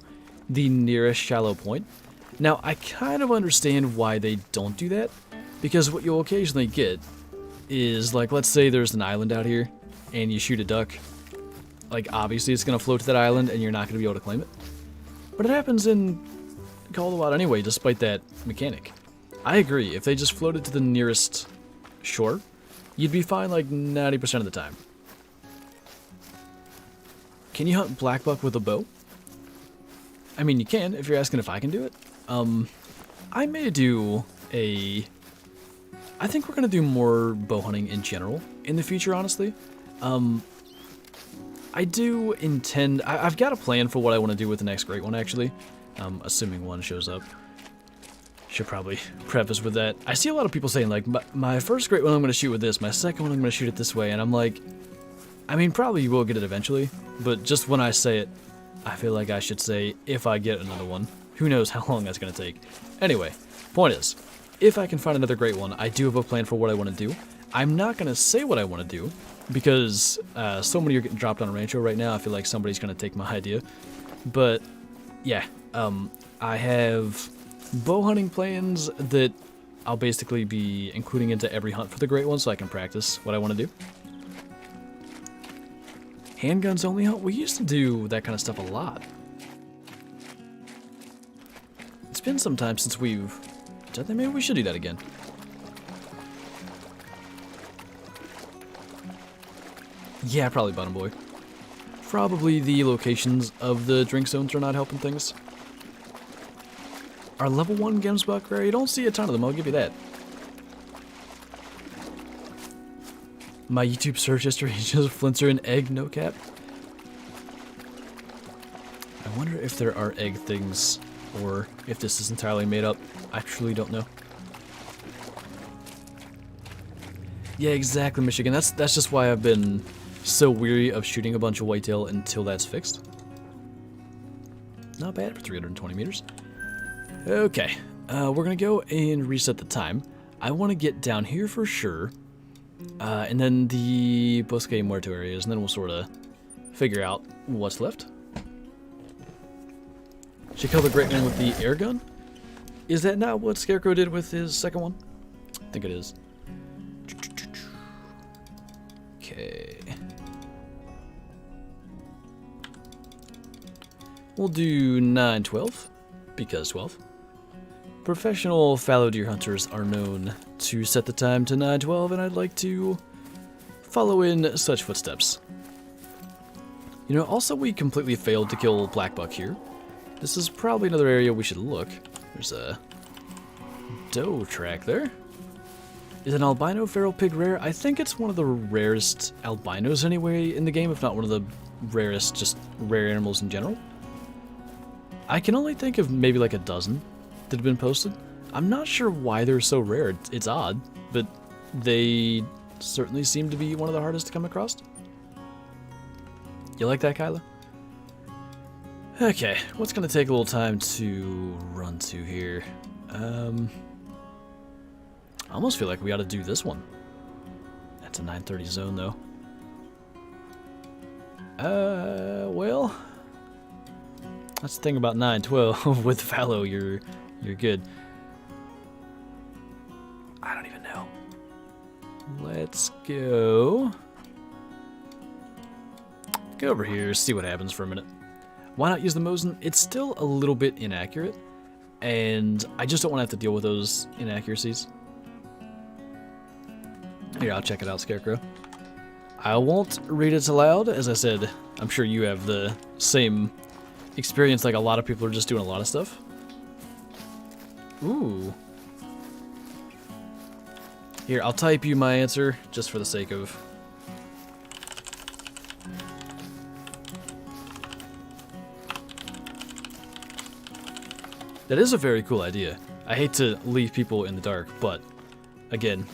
the nearest shallow point. Now, I kind of understand why they don't do that, because what you'll occasionally get is, like, let's say there's an island out here, and you shoot a duck. Like, obviously it's going to float to that island, and you're not going to be able to claim it. But it happens in Call of the Wild anyway, despite that mechanic. I agree, if they just floated to the nearest shore, you'd be fine like 90% of the time. Can you hunt blackbuck with a bow? I mean, you can, if you're asking if I can do it. I may do a... I think we're going to do more bow hunting in general in the future, honestly. I do intend... I've got a plan for what I want to do with the next great one, actually. Assuming one shows up. Should probably preface with that. I see a lot of people saying, like, my first great one I'm going to shoot with this, my second one I'm going to shoot it this way, and I'm like, I mean, probably you will get it eventually, but just when I say it, I feel like I should say if I get another one. Who knows how long that's going to take. Anyway, point is, if I can find another great one, I do have a plan for what I want to do. I'm not going to say what I want to do, because so many are getting dropped on a Rancho right now, I feel like somebody's going to take my idea. But, yeah, I have bow hunting plans that I'll basically be including into every hunt for the great one so I can practice what I want to do. Handguns only hunt, we used to do that kind of stuff a lot. It's been some time since we've done that. Maybe we should do that again. Yeah, probably Bottom Boy. Probably the locations of the drink zones are not helping things. Our level 1 Gemsbuck rare, you don't see a ton of them, I'll give you that. My YouTube search history is just Flinter and egg, no cap. I wonder if there are egg things, or if this is entirely made up. I truly don't know. Yeah, exactly, Michigan. That's just why I've been so weary of shooting a bunch of whitetail until that's fixed. Not bad for 320 meters. Okay, we're gonna go and reset the time. I want to get down here for sure, and then the Bosque Muerto areas, and then we'll sort of figure out what's left. Should kill the great man with the air gun? Is that not what Scarecrow did with his second one? I think it is. Okay. We'll do 912, because 12. Professional fallow deer hunters are known to set the time to 912, and I'd like to follow in such footsteps. You know, also we completely failed to kill Blackbuck here. This is probably another area we should look. There's a doe track there. Is an albino feral pig rare? I think it's one of the rarest albinos anyway in the game, if not one of the rarest, just rare animals in general. I can only think of maybe like a dozen that have been posted. I'm not sure why they're so rare. It's odd, but they certainly seem to be one of the hardest to come across. You like that, Kyla? Okay, what's gonna take a little time to run to here? I almost feel like we ought to do this one. That's a 9:30 zone, though. Well, that's the thing about 912. With fallow, you're good. I don't even know. Let's go over here, see what happens for a minute. Why not use the Mosin? It's still a little bit inaccurate, and I just don't want to have to deal with those inaccuracies. Here, I'll check it out, Scarecrow. I won't read it aloud. As I said, I'm sure you have the same experience, like a lot of people are just doing a lot of stuff. Ooh. Here, I'll type you my answer, just for the sake of... That is a very cool idea. I hate to leave people in the dark, but, again,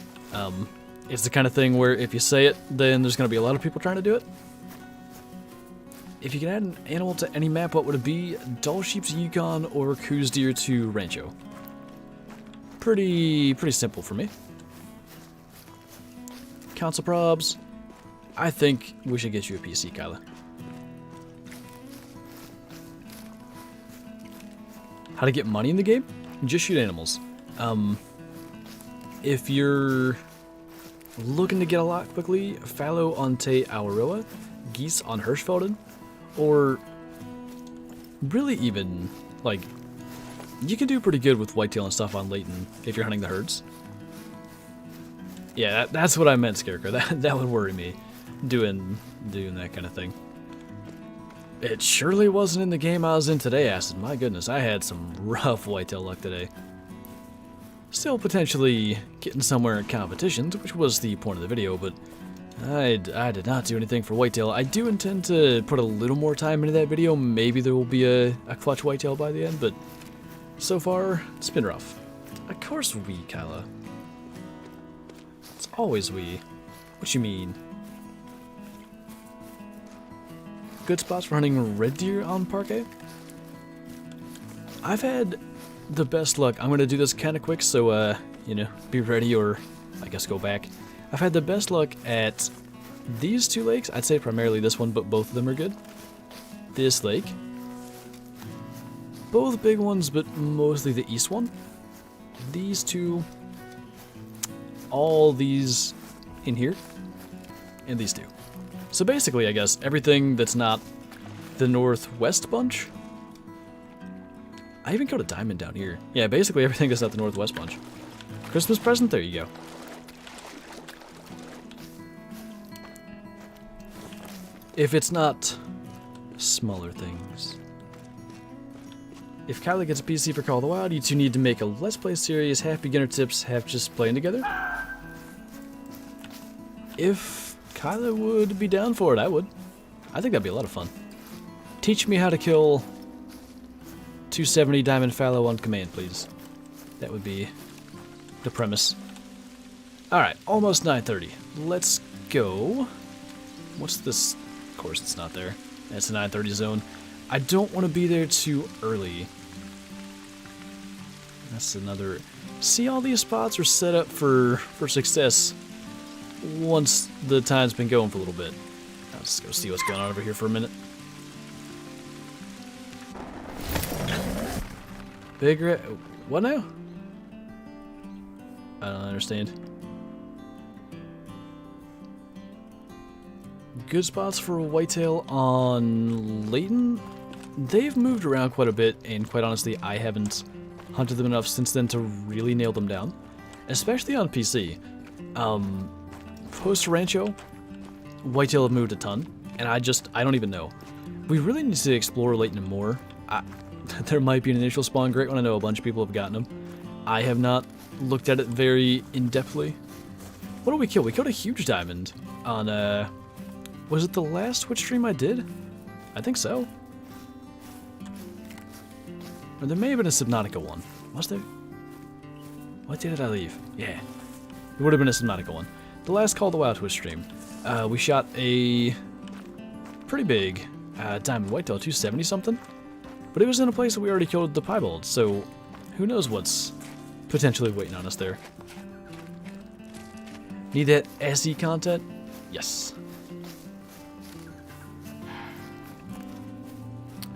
it's the kind of thing where if you say it, then there's going to be a lot of people trying to do it. If you can add an animal to any map, what would it be? Dull Sheep's Yukon or Coos Deer to Rancho? Pretty simple for me. Council probs. I think we should get you a PC, Kyla. How to get money in the game? Just shoot animals. If you're looking to get a lot quickly, fallow on Te Awaroa, geese on Hirschfelden, or really even, like, you can do pretty good with whitetail and stuff on Layton if you're hunting the herds. Yeah, that's what I meant, Scarecrow. That would worry me, doing that kind of thing. It surely wasn't in the game I was in today, Acid. My goodness, I had some rough whitetail luck today. Still potentially getting somewhere in competitions, which was the point of the video, but I did not do anything for whitetail. I do intend to put a little more time into that video. Maybe there will be a clutch whitetail by the end, but so far, it's been rough. Of course we, Kyla. It's always we. What you mean? good spots for hunting red deer on Parque. I've had the best luck. I'm going to do this kind of quick, so, you know, be ready or, I guess, go back. I've had the best luck at these two lakes. I'd say primarily this one, but both of them are good. This lake. Both big ones, but mostly the east one. These two. All these in here. And these two. So basically, I guess, everything that's not the northwest bunch. I even got a diamond down here. Yeah, basically everything that's not the northwest bunch. Christmas present, there you go. If it's not smaller things. If Kyla gets a PC for Call of the Wild, you two need to make a Let's Play series, half beginner tips, half just playing together. If Kyla would be down for it, I would. I think that'd be a lot of fun. Teach me how to kill 270 diamond fallow on command, please. That would be the premise. Alright, almost 9:30. Let's go. What's this? Of course it's not there. That's a 9:30 zone. I don't want to be there too early. That's another... See, all these spots are set up for success once the time's been going for a little bit. I'll just go see what's going on over here for a minute. Big red... What now? I don't understand. Good spots for whitetail on Layton. They've moved around quite a bit, and quite honestly, I haven't hunted them enough since then to really nail them down. Especially on PC. Post Rancho, whitetail have moved a ton, and I don't even know. We really need to explore Layton more. There might be an initial spawn great one. I know a bunch of people have gotten them. I have not looked at it very in-depthly. What did we kill? We killed a huge diamond on, was it the last Twitch stream I did? I think so. Or there may have been a Subnautica one. Was there? What day did I leave? Yeah. It would have been a Subnautica one. The last Call of the Wild Twitch stream. We shot a pretty big diamond whitetail, 270 something. But it was in a place that we already killed the piebald, so who knows what's potentially waiting on us there. Need that SE content? Yes.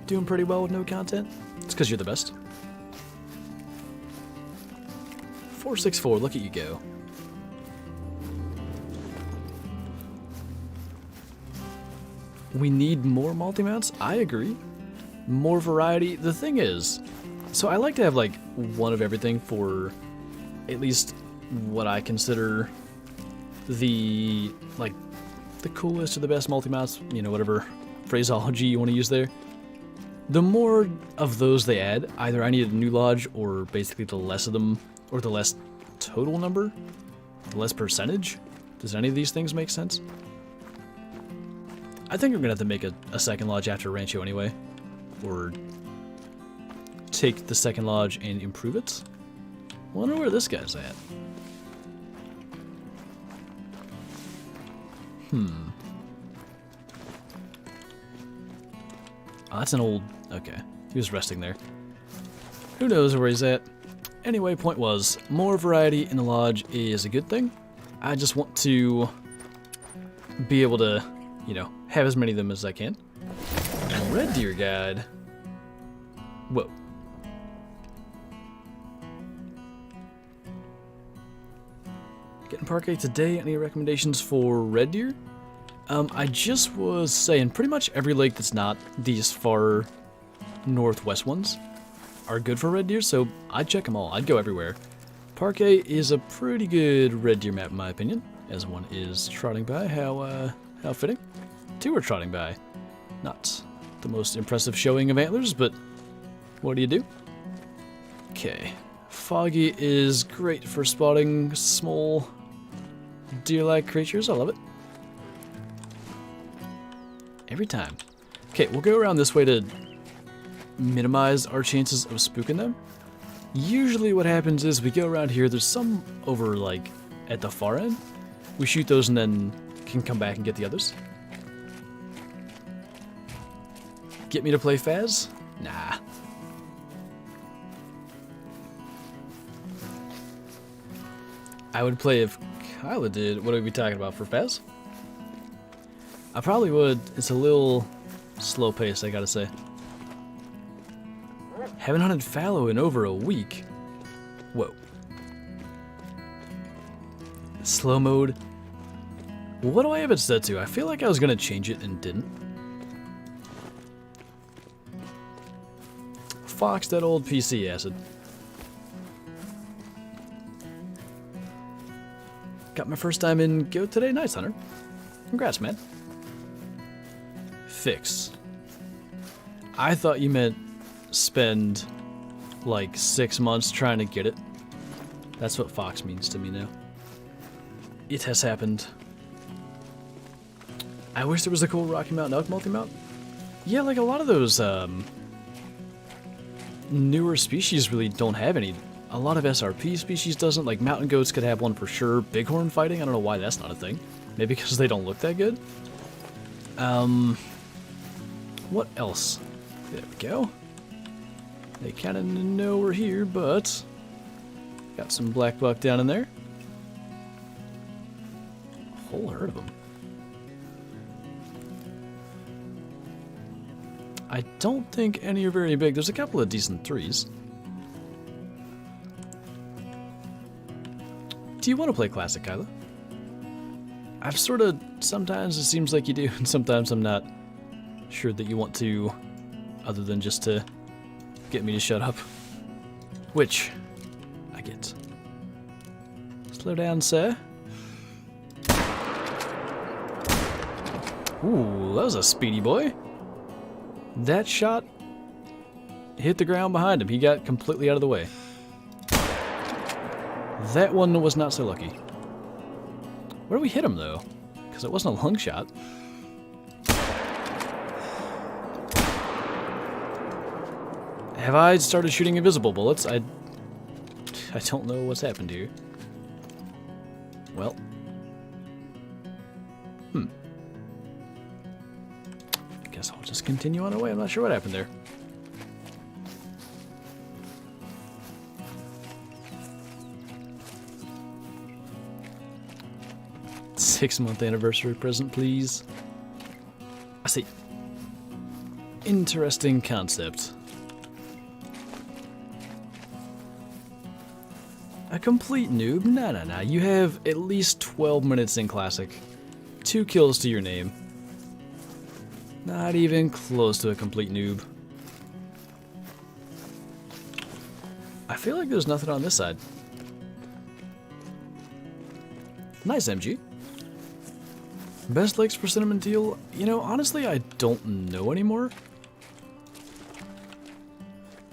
Doing pretty well with no content? It's because you're the best. 464, look at you go. We need more multi-mounts? I agree. More variety. The thing is, so I like to have like one of everything for at least what I consider the coolest or the best multi-mounts, you know, whatever phraseology you want to use there. The more of those they add, either I need a new lodge or basically the less of them, or the less total number, the less percentage. Does any of these things make sense? I think we're gonna have to make a second lodge after Rancho anyway. Or take the second lodge and improve it. Wonder where this guy's at. Oh, that's an old... Okay. He was resting there. Who knows where he's at. Anyway, point was, more variety in the lodge is a good thing. I just want to be able to, you know, have as many of them as I can. Red deer guide. Whoa. Getting Parque today. Any recommendations for red deer? I just was saying pretty much every lake that's not these far northwest ones are good for red deer, so I'd check them all. I'd go everywhere. Parque is a pretty good red deer map in my opinion, as one is trotting by. How fitting. Two are trotting by. Not the most impressive showing of antlers, but what do you do? Okay. Foggy is great for spotting small deer-like creatures. I love it. Every time. Okay, we'll go around this way to minimize our chances of spooking them. Usually what happens is we go around here, there's some over, like, at the far end. We shoot those and then can come back and get the others. get me to play Faz? Nah. I would play if Kyla did. What are we talking about for Faz? I probably would. It's a little slow paced, I gotta say. Haven't hunted fallow in over a week. Whoa. Slow mode. What do I have it set to? I feel like I was gonna change it and didn't. Fox that old PC acid. Got my first time in Go today. Nice, Hunter. Congrats, man. Fix. I thought you meant spend like 6 months trying to get it. That's what Fox means to me now. It has happened. I wish there was a cool Rocky Mountain elk multi-mount. Yeah, like a lot of those newer species really don't have any. A lot of SRP species doesn't. Like mountain goats could have one for sure. Bighorn fighting, I don't know why that's not a thing. Maybe because they don't look that good. What else? There we go. They kind of know we're here, but got some blackbuck down in there. A whole herd of them. I don't think any are very big. There's a couple of decent threes. Do you want to play Classic, Kyla? I've sort of, sometimes it seems like you do, and sometimes I'm not sure that you want to, other than just to get me to shut up. Which, I get. Slow down, sir. Ooh, that was a speedy boy. That shot hit the ground behind him. He got completely out of the way. That one was not so lucky. Where did we hit him, though? Because it wasn't a lung shot. Have I started shooting invisible bullets? I don't know what's happened here. Well. I guess I'll just continue on our way. I'm not sure what happened there. Six-month anniversary present, please. I see. Interesting concept. A complete noob? Nah. You have at least 12 minutes in Classic. 2 kills to your name. Not even close to a complete noob. I feel like there's nothing on this side. Nice, MG. Best lakes for cinnamon teal? You know, honestly, I don't know anymore.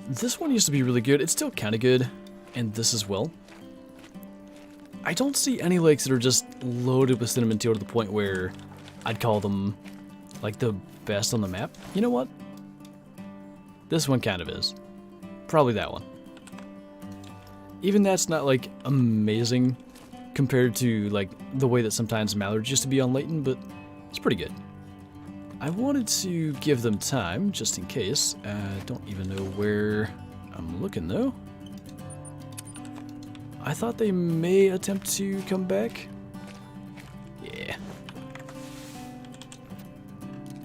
This one used to be really good. It's still kind of good. And this as well. I don't see any lakes that are just loaded with cinnamon teal to the point where I'd call them, like, the best on the map. You know what? This one kind of is. Probably that one. Even that's not, like, amazing compared to, like, the way that sometimes mallards used to be on Layton, but it's pretty good. I wanted to give them time, just in case. I don't even know where I'm looking, though. I thought they may attempt to come back. Yeah.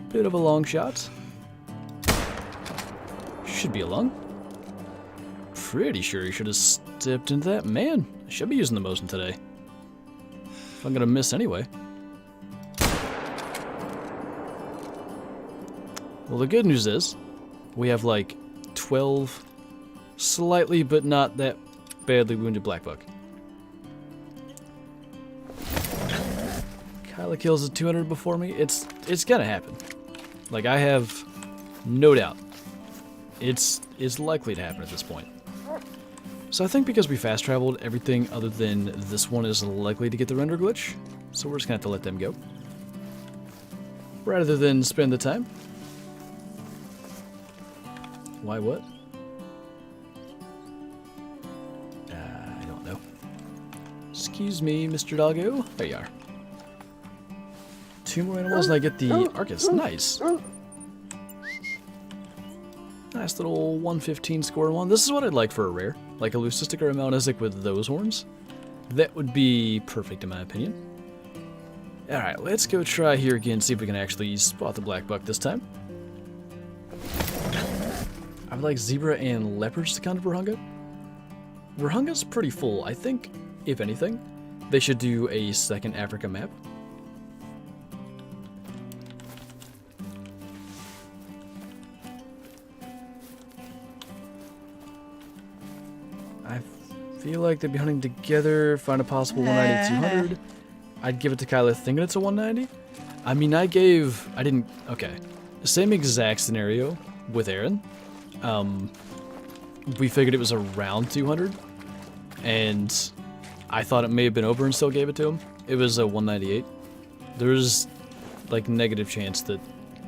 Bit of a long shot. Should be a lung. Pretty sure he should have stepped into that. Man, I should be using the Mosin today. If I'm gonna miss anyway. Well, the good news is, we have like 12 slightly but not that badly wounded blackbuck. Kyla kills a 200 before me. It's gonna happen. Like, I have no doubt. It's likely to happen at this point. So I think because we fast traveled, everything other than this one is likely to get the render glitch. So we're just gonna have to let them go. Rather than spend the time. Why what? I don't know. Excuse me, Mr. Doggo. There you are. 2 more animals and I get the Arcus. Nice. Nice little 115 score one. This is what I'd like for a rare. Like a Leucistic or a Melanizic with those horns. That would be perfect in my opinion. Alright, let's go try here again, see if we can actually spot the Blackbuck this time. I would like Zebra and Leopards to counter Virunga. Virunga's pretty full. I think, if anything, they should do a second Africa map. I feel like they'd be hunting together, find a possible 190, 200. I'd give it to Kyla thinking it's a 190. I mean, okay. Same exact scenario with Aaron. We figured it was around 200, and I thought it may have been over and still gave it to him. It was a 198. There's like negative chance that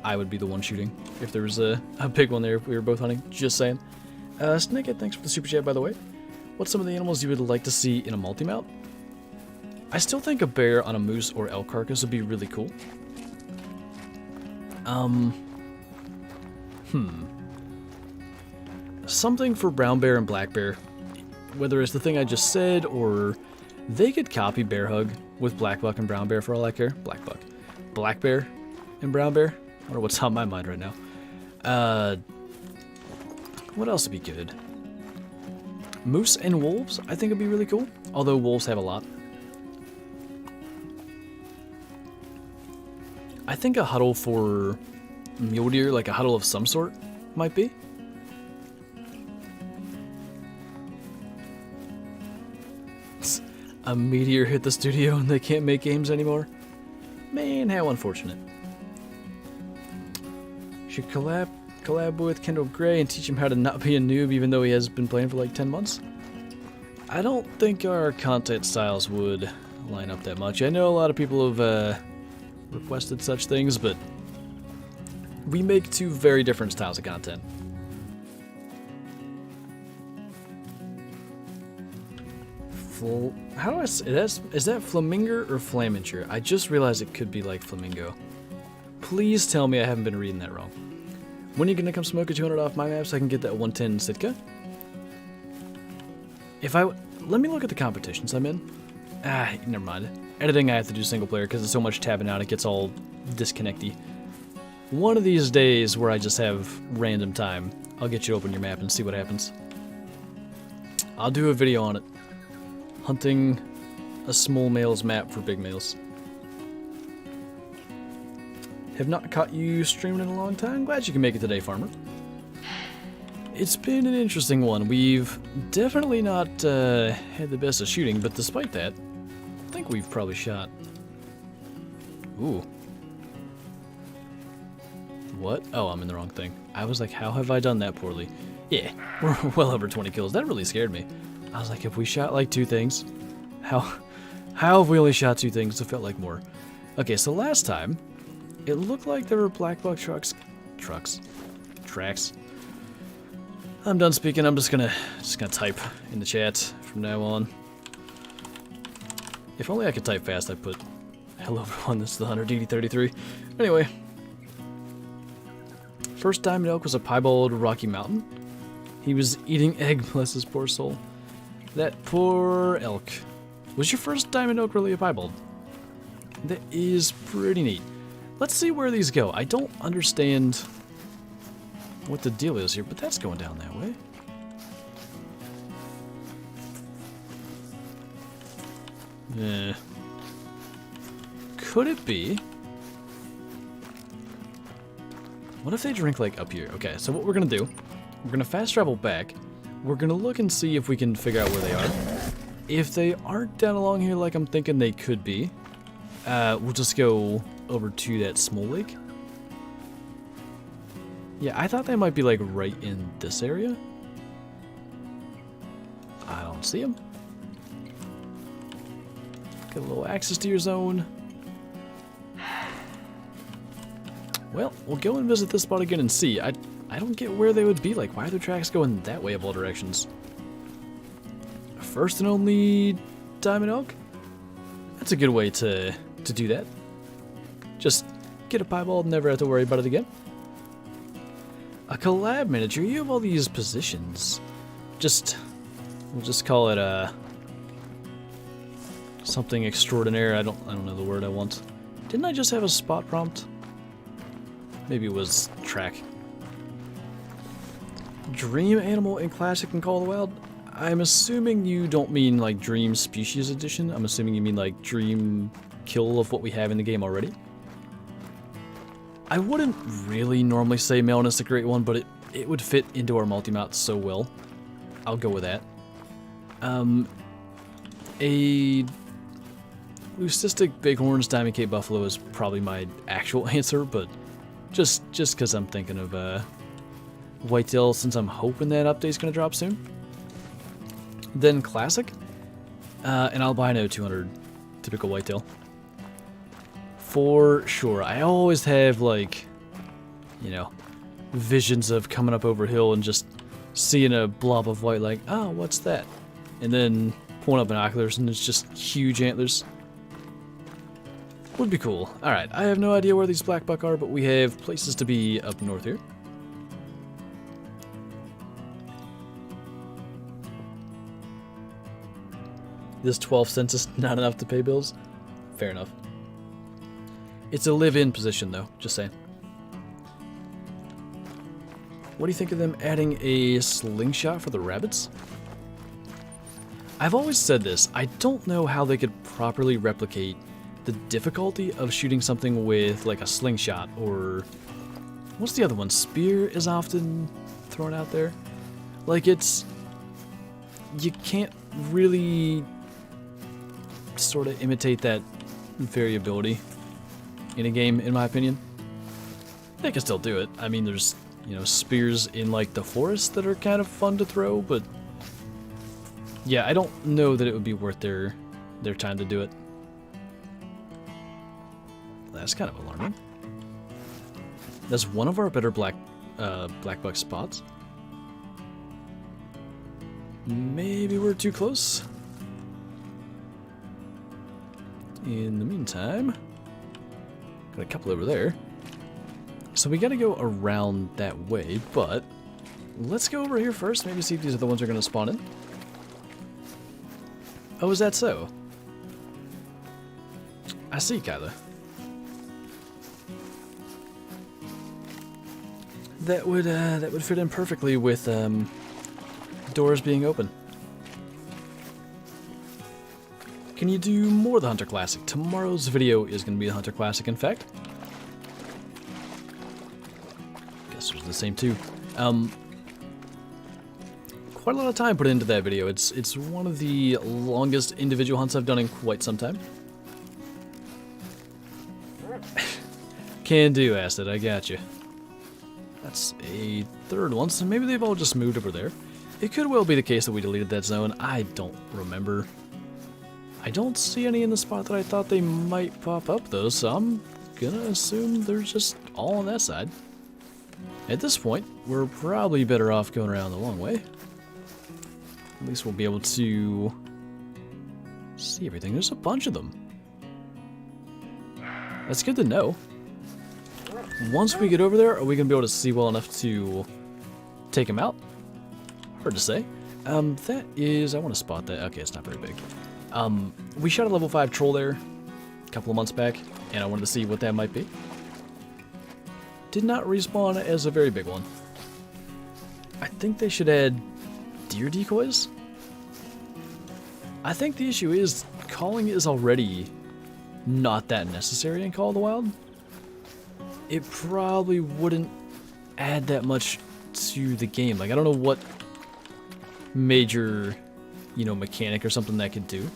I would be the one shooting if there was a big one there if we were both hunting. Just saying. Snakehead, thanks for the super chat, by the way. What's some of the animals you would like to see in a multi-mount? I still think a bear on a moose or elk carcass would be really cool. Something for brown bear and black bear. Whether it's the thing I just said, or they could copy bear hug with black buck and brown bear for all I care. Black bear and brown bear. I wonder what's on my mind right now. What else would be good? Moose and wolves, I think would be really cool. Although wolves have a lot. I think a huddle for mule deer, like a huddle of some sort, might be. A meteor hit the studio and they can't make games anymore? Man, how unfortunate. Should collab with Kendall Gray and teach him how to not be a noob even though he has been playing for like 10 months? I don't think our content styles would line up that much. I know a lot of people have requested such things, but we make two very different styles of content. How do I say that? Is that Flamingo or Flaminger? I just realized it could be like Flamingo. Please tell me I haven't been reading that wrong. When are you gonna come smoke a 200 off my map so I can get that 110 Sitka? Let me look at the competitions I'm in. Never mind. Editing I have to do single player because there's so much tabbing out it gets all disconnecty. One of these days where I just have random time, I'll get you to open your map and see what happens. I'll do a video on it. Hunting a small males map for big males. Have not caught you streaming in a long time. Glad you can make it today, Farmer. It's been an interesting one. We've definitely not had the best of shooting, but despite that, I think we've probably shot. Ooh. What? Oh, I'm in the wrong thing. I was like, how have I done that poorly? Yeah, we're well over 20 kills. That really scared me. I was like, if we shot like 2 things, how have we only shot 2 things? It felt like more. Okay, so last time, it looked like there were Blackbuck tracks. I'm done speaking. I'm just gonna type in the chat from now on. If only I could type fast, I'd put hello everyone, this is the Hunter DD33. Anyway. First diamond elk was a piebald Rocky Mountain. He was eating egg, bless his poor soul. That poor elk. Was your first diamond elk really a piebald? That is pretty neat. Let's see where these go. I don't understand what the deal is here, but that's going down that way. Could it be? What if they drink like up here? Okay, so what we're gonna do, we're gonna fast travel back. We're gonna look and see if we can figure out where they are. If they aren't down along here like I'm thinking they could be, we'll just go over to that small lake. Yeah, I thought they might be like right in this area. I don't see them. Get a little access to your zone. Well, we'll go and visit this spot again and see. I don't get where they would be. Like, why are their tracks going that way of all directions? First and only diamond elk? That's a good way to do that. Just get a piebald and never have to worry about it again. A collab miniature. You have all these positions. We'll just call it something extraordinaire. I don't know the word I want. Didn't I just have a spot prompt? Maybe it was track. Dream animal in classic and Call of the Wild? I'm assuming you don't mean like dream species edition. I'm assuming you mean like dream kill of what we have in the game already. I wouldn't really normally say Melon is a great one, but it would fit into our multi-mount so well. I'll go with that. A leucistic bighorns Diamond Cape Buffalo is probably my actual answer, but just because I'm thinking of whitetail, since I'm hoping that update's going to drop soon. Then classic, an albino 200, typical whitetail. For sure. I always have, like, you know, visions of coming up over a hill and just seeing a blob of white, like, oh, what's that? And then pulling up binoculars and it's just huge antlers. Would be cool. Alright, I have no idea where these blackbuck are, but we have places to be up north here. This 12 cents is not enough to pay bills? Fair enough. It's a live-in position, though, just saying. What do you think of them adding a slingshot for the rabbits? I've always said this, I don't know how they could properly replicate the difficulty of shooting something with, like, a slingshot, or... what's the other one? Spear is often thrown out there. Like, it's... you can't really sort of imitate that variability in a game, in my opinion. They can still do it. I mean, there's, you know, spears in, like, the forest that are kind of fun to throw, but... yeah, I don't know that it would be worth their time to do it. That's kind of alarming. That's one of our better blackbuck spots. Maybe we're too close. In the meantime, got a couple over there. So we gotta go around that way, but let's go over here first, maybe see if these are the ones that are gonna spawn in. Oh, is that so? I see, Kyla. That would fit in perfectly with doors being open. Can you do more of the Hunter Classic? Tomorrow's video is going to be the Hunter Classic, in fact. Guess there's the same too. Quite a lot of time put into that video. It's one of the longest individual hunts I've done in quite some time. Can do, Acid. I got you. That's a third one, so maybe they've all just moved over there. It could well be the case that we deleted that zone. I don't remember. I don't see any in the spot that I thought they might pop up, though, so I'm gonna assume they're just all on that side. At this point, we're probably better off going around the long way. At least we'll be able to see everything. There's a bunch of them. That's good to know. Once we get over there, are we going to be able to see well enough to take them out? Hard to say. That is... I want to spot that. Okay, it's not very big. We shot a level 5 troll there a couple of months back, and I wanted to see what that might be. Did not respawn as a very big one. I think they should add deer decoys. I think the issue is calling is already not that necessary in Call of the Wild. It probably wouldn't add that much to the game. Like, I don't know what major, you know, mechanic or something that could do.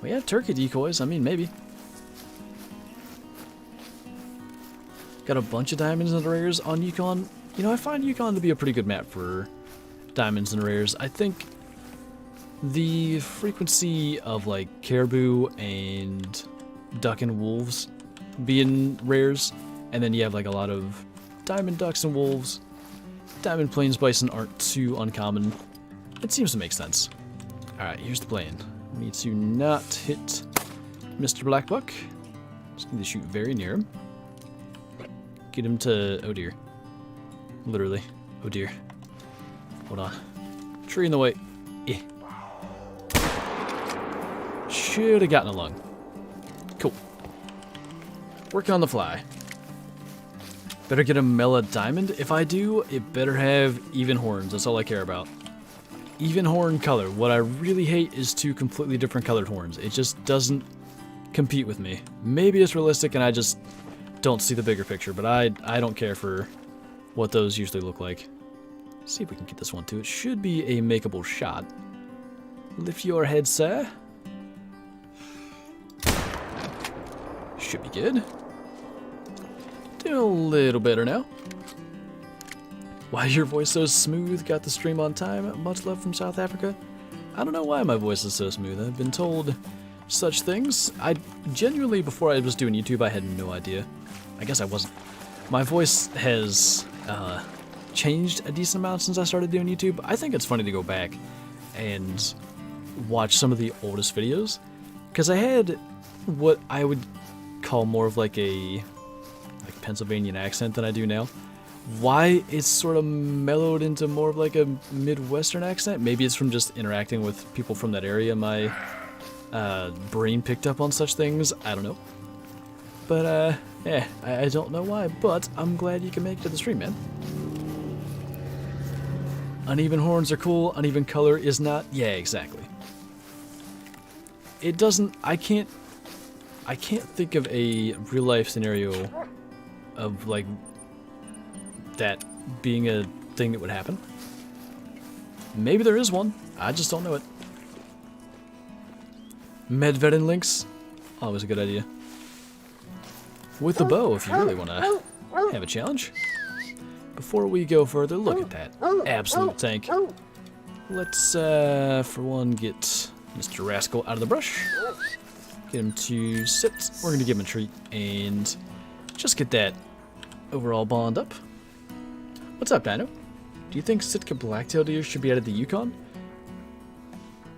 We have turkey decoys. I mean, maybe. Got a bunch of diamonds and rares on Yukon. You know, I find Yukon to be a pretty good map for diamonds and rares. I think the frequency of, like, caribou and duck and wolves being rares, and then you have, like, a lot of diamond ducks and wolves. Diamond plains bison aren't too uncommon. It seems to make sense. Alright, here's the plan. We need to not hit Mr. Blackbuck. Just need to shoot very near him. Get him to... Oh dear. Literally. Oh dear. Hold on. Tree in the way. Eh. Should have gotten a lung. Cool. Working on the fly. Better get a Mela Diamond. If I do, it better have even horns. That's all I care about. Even horn color. What I really hate is two completely different colored horns. It just doesn't compete with me. Maybe it's realistic and I just don't see the bigger picture, but I don't care for what those usually look like. Let's see if we can get this one too. It should be a makeable shot. Lift your head, sir. Should be good. Doing a little better now. Why is your voice so smooth? Got the stream on time. Much love from South Africa. I don't know why my voice is so smooth. I've been told such things. I genuinely, before I was doing YouTube, I had no idea. I guess I wasn't. My voice has changed a decent amount since I started doing YouTube. I think it's funny to go back and watch some of the oldest videos, because I had what I would call more of like a Pennsylvanian accent than I do now. Why it's sort of mellowed into more of like a Midwestern accent? Maybe it's from just interacting with people from that area. My brain picked up on such things. I don't know. But yeah, I don't know why. But I'm glad you can make it to the stream, man. Uneven horns are cool. Uneven color is not. Yeah, exactly. It doesn't. I can't think of a real life scenario of like that being a thing that would happen. Maybe there is one. I just don't know it. Medved and Lynx. Always a good idea. With the bow, if you really want to have a challenge. Before we go further, look at that. Absolute tank. Let's, for one, get Mr. Rascal out of the brush. Get him to sit. We're going to give him a treat and just get that overall bond up. What's up, Dino? Do you think Sitka blacktail deer should be added to Yukon?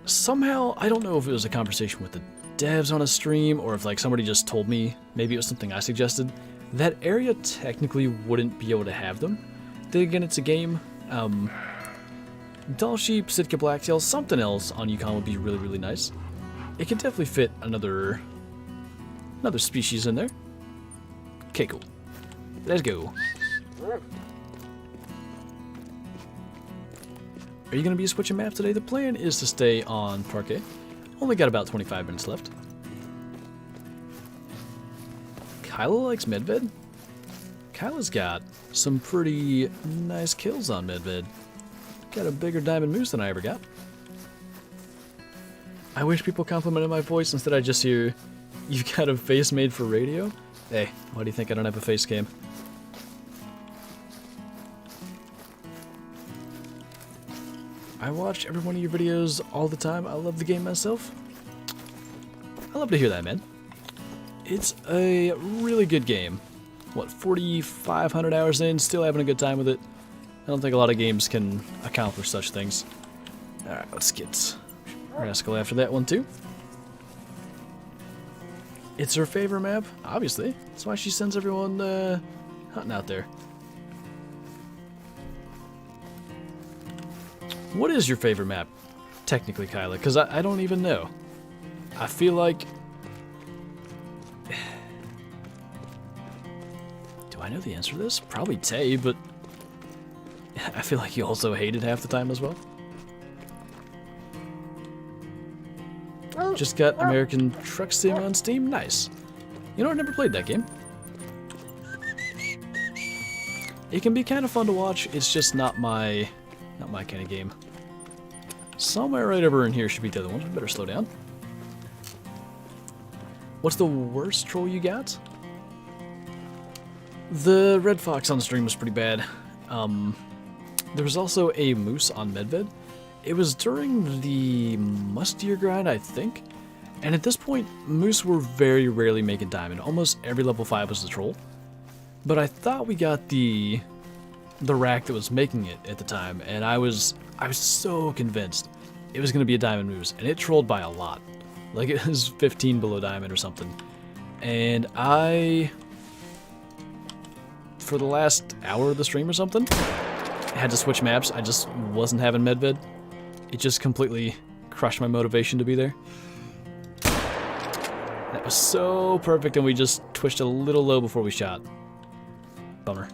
Somehow, I don't know if it was a conversation with the devs on a stream or if like somebody just told me, maybe it was something I suggested, that area technically wouldn't be able to have them. Then again, it's a game. Doll sheep, Sitka blacktail, something else on Yukon would be really, really nice. It can definitely fit another species in there. Okay, cool. Let's go. Are you going to be switching maps today? The plan is to stay on Parque. Only got about 25 minutes left. Kyla likes Medved. Kyla's got some pretty nice kills on Medved. Got a bigger diamond moose than I ever got. I wish people complimented my voice. Instead I just hear, "You've got a face made for radio?" Hey, why do you think I don't have a face cam? I watch every one of your videos all the time. I love the game myself. I love to hear that, man. It's a really good game. What, 4,500 hours in, still having a good time with it. I don't think a lot of games can accomplish such things. Alright, let's get Rascal after that one too. It's her favorite map, obviously. That's why she sends everyone hunting out there. What is your favorite map, technically, Kyla? Because I don't even know. I feel like... Do I know the answer to this? Probably Tay, but... I feel like you also hate it half the time as well. Just got American Truck Sim on Steam. Nice. You know, I've never played that game. It can be kind of fun to watch. It's just not my kind of game. Somewhere right over in here should be the other ones. We better slow down. What's the worst troll you got? The red fox on the stream was pretty bad. There was also a moose on Medved. It was during the mustier grind, I think. And at this point, moose were very rarely making diamond. Almost every level 5 was the troll. But I thought we got the rack that was making it at the time, and I was so convinced it was going to be a diamond moose, and it trolled by a lot. Like, it was 15 below diamond or something. And for for the last hour of the stream or something. I had to switch maps. I just wasn't having medved. It just completely crushed my motivation to be there. That was so perfect, and we just twitched a little low before we shot. Bummer.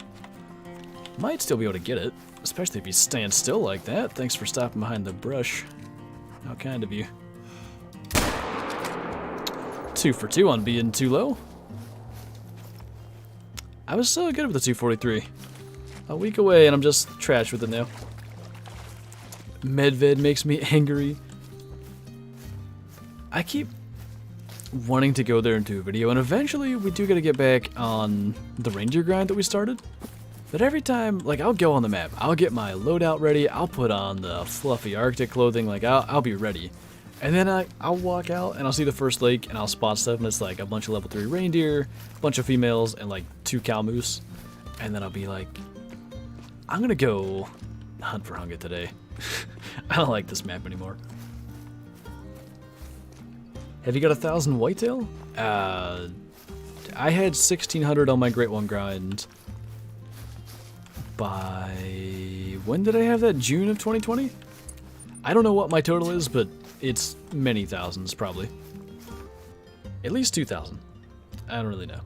Might still be able to get it, especially if you stand still like that. Thanks for stopping behind the brush. How kind of you. 2 for 2 on being too low. I was so good with the 243. A week away and I'm just trash with it now. Medved makes me angry. I keep wanting to go there and do a video, and eventually we do gotta get back on the reindeer grind that we started. But every time, like, I'll go on the map, I'll get my loadout ready, I'll put on the fluffy Arctic clothing, like, I'll be ready. And then I'll walk out and I'll see the first lake and I'll spot stuff, and it's like a bunch of level 3 reindeer, a bunch of females, and like 2 cow moose. And then I'll be like, I'm gonna go hunt for hunger today. I don't like this map anymore. Have you got 1,000 whitetail? I had 1,600 on my Great One grind. By when did I have that? June of 2020? I don't know what my total is, but it's many thousands, probably. At least 2,000. I don't really know.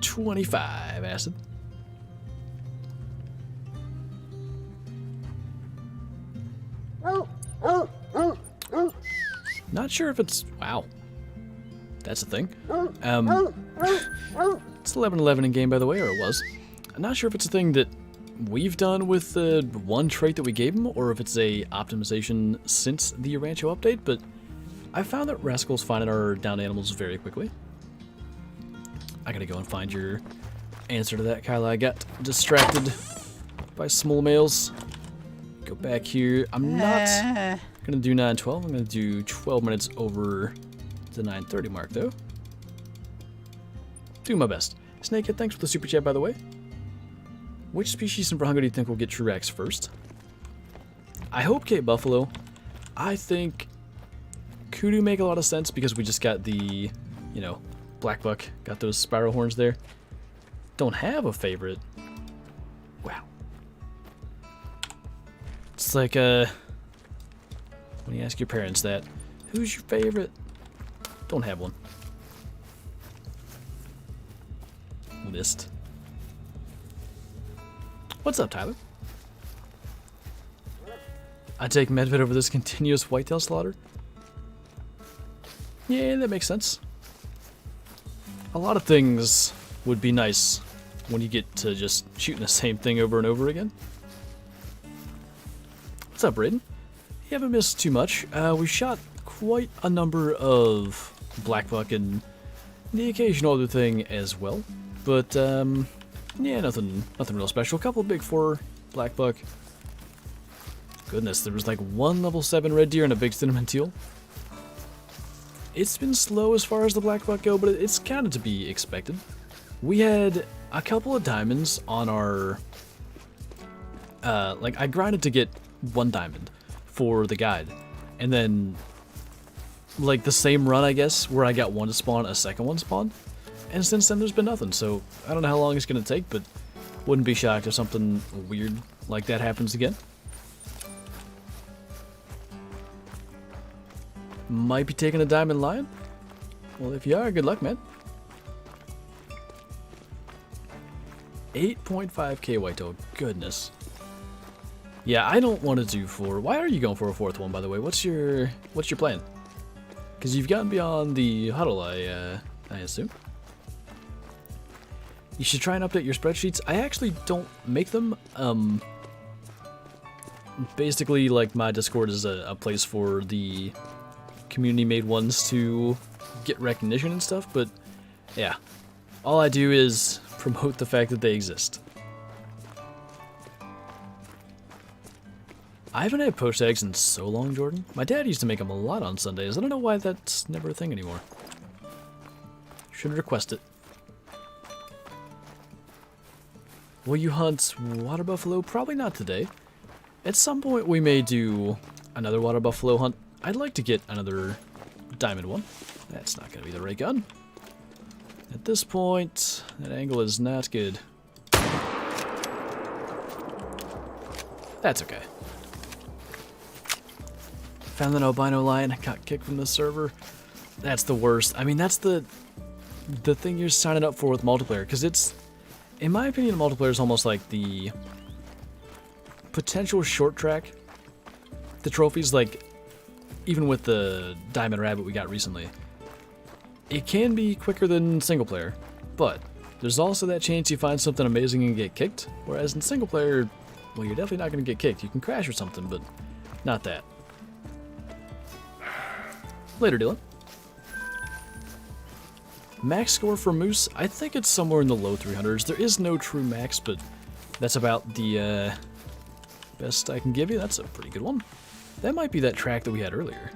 25 acid. Not sure if it's... Wow. That's a thing. It's 11-11 in game, by the way, or it was. I'm not sure if it's a thing that we've done with the one trait that we gave him, or if it's a optimization since the Rancho update, but I found that rascals finding our downed animals very quickly. I gotta go and find your answer to that, Kyla. I got distracted by small males. Go back here. I'm not gonna do 9:12. I'm gonna do 12 minutes over the 9:30 mark, though. Do my best. Snakehead, thanks for the super chat, by the way. Which species in Brahunga do you think will get Truax first? I hope Cape Buffalo. I think Kudu make a lot of sense because we just got the, you know, Blackbuck. Got those spiral horns there. Don't have a favorite. Wow. It's like, when you ask your parents that, who's your favorite? Don't have one. List. What's up, Tyler? I take medved over this continuous whitetail slaughter. Yeah, that makes sense. A lot of things would be nice when you get to just shooting the same thing over and over again. What's up, Braden? You haven't missed too much. We shot quite a number of blackbuck and the occasional other thing as well. But, yeah, nothing real special. A couple of big 4 blackbuck. Goodness, there was like 1 level 7 red deer and a big cinnamon teal. It's been slow as far as the blackbuck go, but it's kind of to be expected. We had a couple of diamonds on our... like, I grinded to get 1 diamond for the guide. And then, like, the same run, I guess, where I got 1 to spawn, a second one spawned. And since then, there's been nothing, so I don't know how long it's going to take, but wouldn't be shocked if something weird like that happens again. Might be taking a diamond lion? Well, if you are, good luck, man. 8.5k whitetail, goodness. Yeah, I don't want to do 4. Why are you going for a 4th one, by the way? What's your plan? Because you've gotten beyond the huddle, I assume. You should try and update your spreadsheets. I actually don't make them. Basically, like, my Discord is a place for the community-made ones to get recognition and stuff, but yeah. All I do is promote the fact that they exist. I haven't had poached eggs in so long, Jordan. My dad used to make them a lot on Sundays. I don't know why that's never a thing anymore. Should request it. Will you hunt water buffalo? Probably not today. At some point we may do another water buffalo hunt. I'd like to get another diamond one. That's not going to be the right gun. At this point, that angle is not good. That's okay. Found an albino lion, got kicked from the server. That's the worst. I mean, that's the thing you're signing up for with multiplayer, because it's, in my opinion, multiplayer is almost like the potential short track. The trophies, like, even with the diamond rabbit we got recently, it can be quicker than single player, but there's also that chance you find something amazing and get kicked, whereas in single player, well, you're definitely not going to get kicked. You can crash or something, but not that. Later, Dylan. Max score for Moose, I think it's somewhere in the low 300s. There is no true max, but that's about the best I can give you. That's a pretty good one. That might be that track that we had earlier.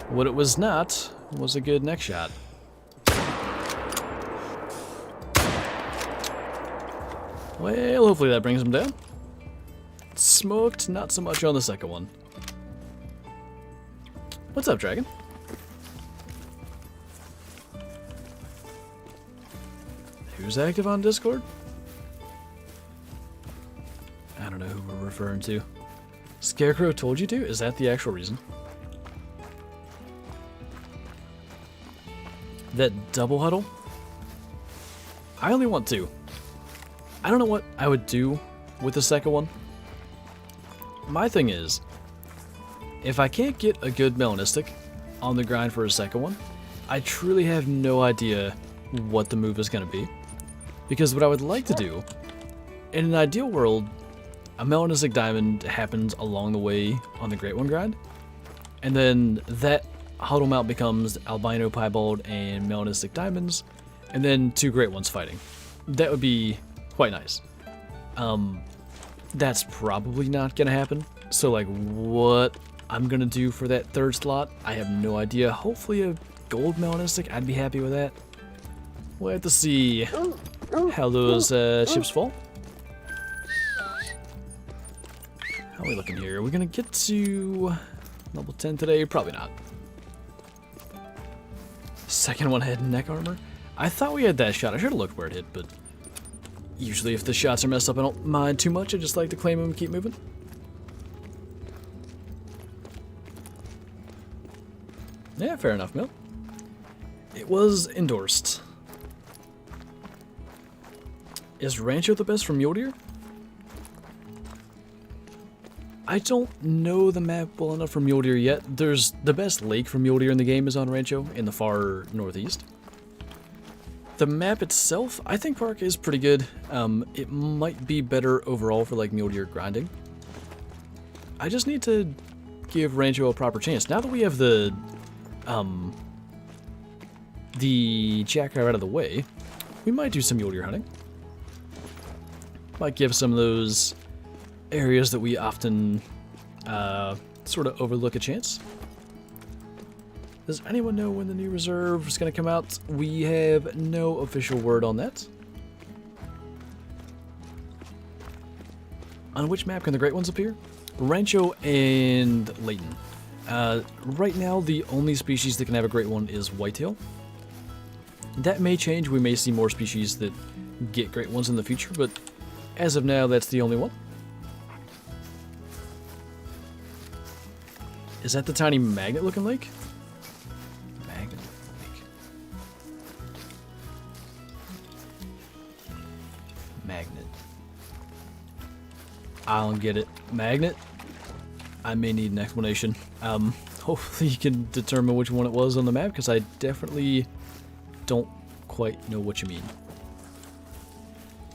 What it was not was a good neck shot. Well, hopefully that brings him down. Smoked, not so much on the second one. What's up, Dragon? Who's active on Discord? I don't know who we're referring to. Scarecrow told you to? Is that the actual reason? That double huddle? I only want 2. I don't know what I would do with the second one. My thing is, if I can't get a good melanistic on the grind for a second one, I truly have no idea what the move is going to be. Because what I would like to do, in an ideal world, a melanistic diamond happens along the way on the Great One grind, and then that huddle mount becomes albino piebald and melanistic diamonds, and then 2 Great Ones fighting. That would be quite nice. That's probably not gonna happen. So like, what I'm gonna do for that third slot, I have no idea. Hopefully a gold melanistic, I'd be happy with that. We'll have to see how those chips fall. How are we looking here? Are we gonna get to level 10 today? Probably not. Second one had neck armor. I thought we had that shot. I should have looked where it hit, but usually if the shots are messed up, I don't mind too much. I just like to claim them and keep moving. Yeah, fair enough, Mill. It was endorsed. Is Rancho the best from Mule Deer? I don't know the map well enough for Mule Deer yet. There's the best lake for Mule Deer in the game is on Rancho in the far northeast. The map itself, I think Park is pretty good. It might be better overall for like Mule Deer grinding. I just need to give Rancho a proper chance. Now that we have the Jackar out of the way, we might do some Mule Deer hunting. Might give some of those areas that we often sort of overlook a chance. Does anyone know when the new reserve is going to come out? We have no official word on that. On which map can the Great Ones appear? Rancho and Layton. Right now, the only species that can have a Great One is whitetail. That may change. We may see more species that get Great Ones in the future, but as of now, that's the only one. Is that the tiny magnet-looking lake? Magnet lake. Magnet. I don't get it. Magnet? I may need an explanation. Hopefully you can determine which one it was on the map, because I definitely don't quite know what you mean.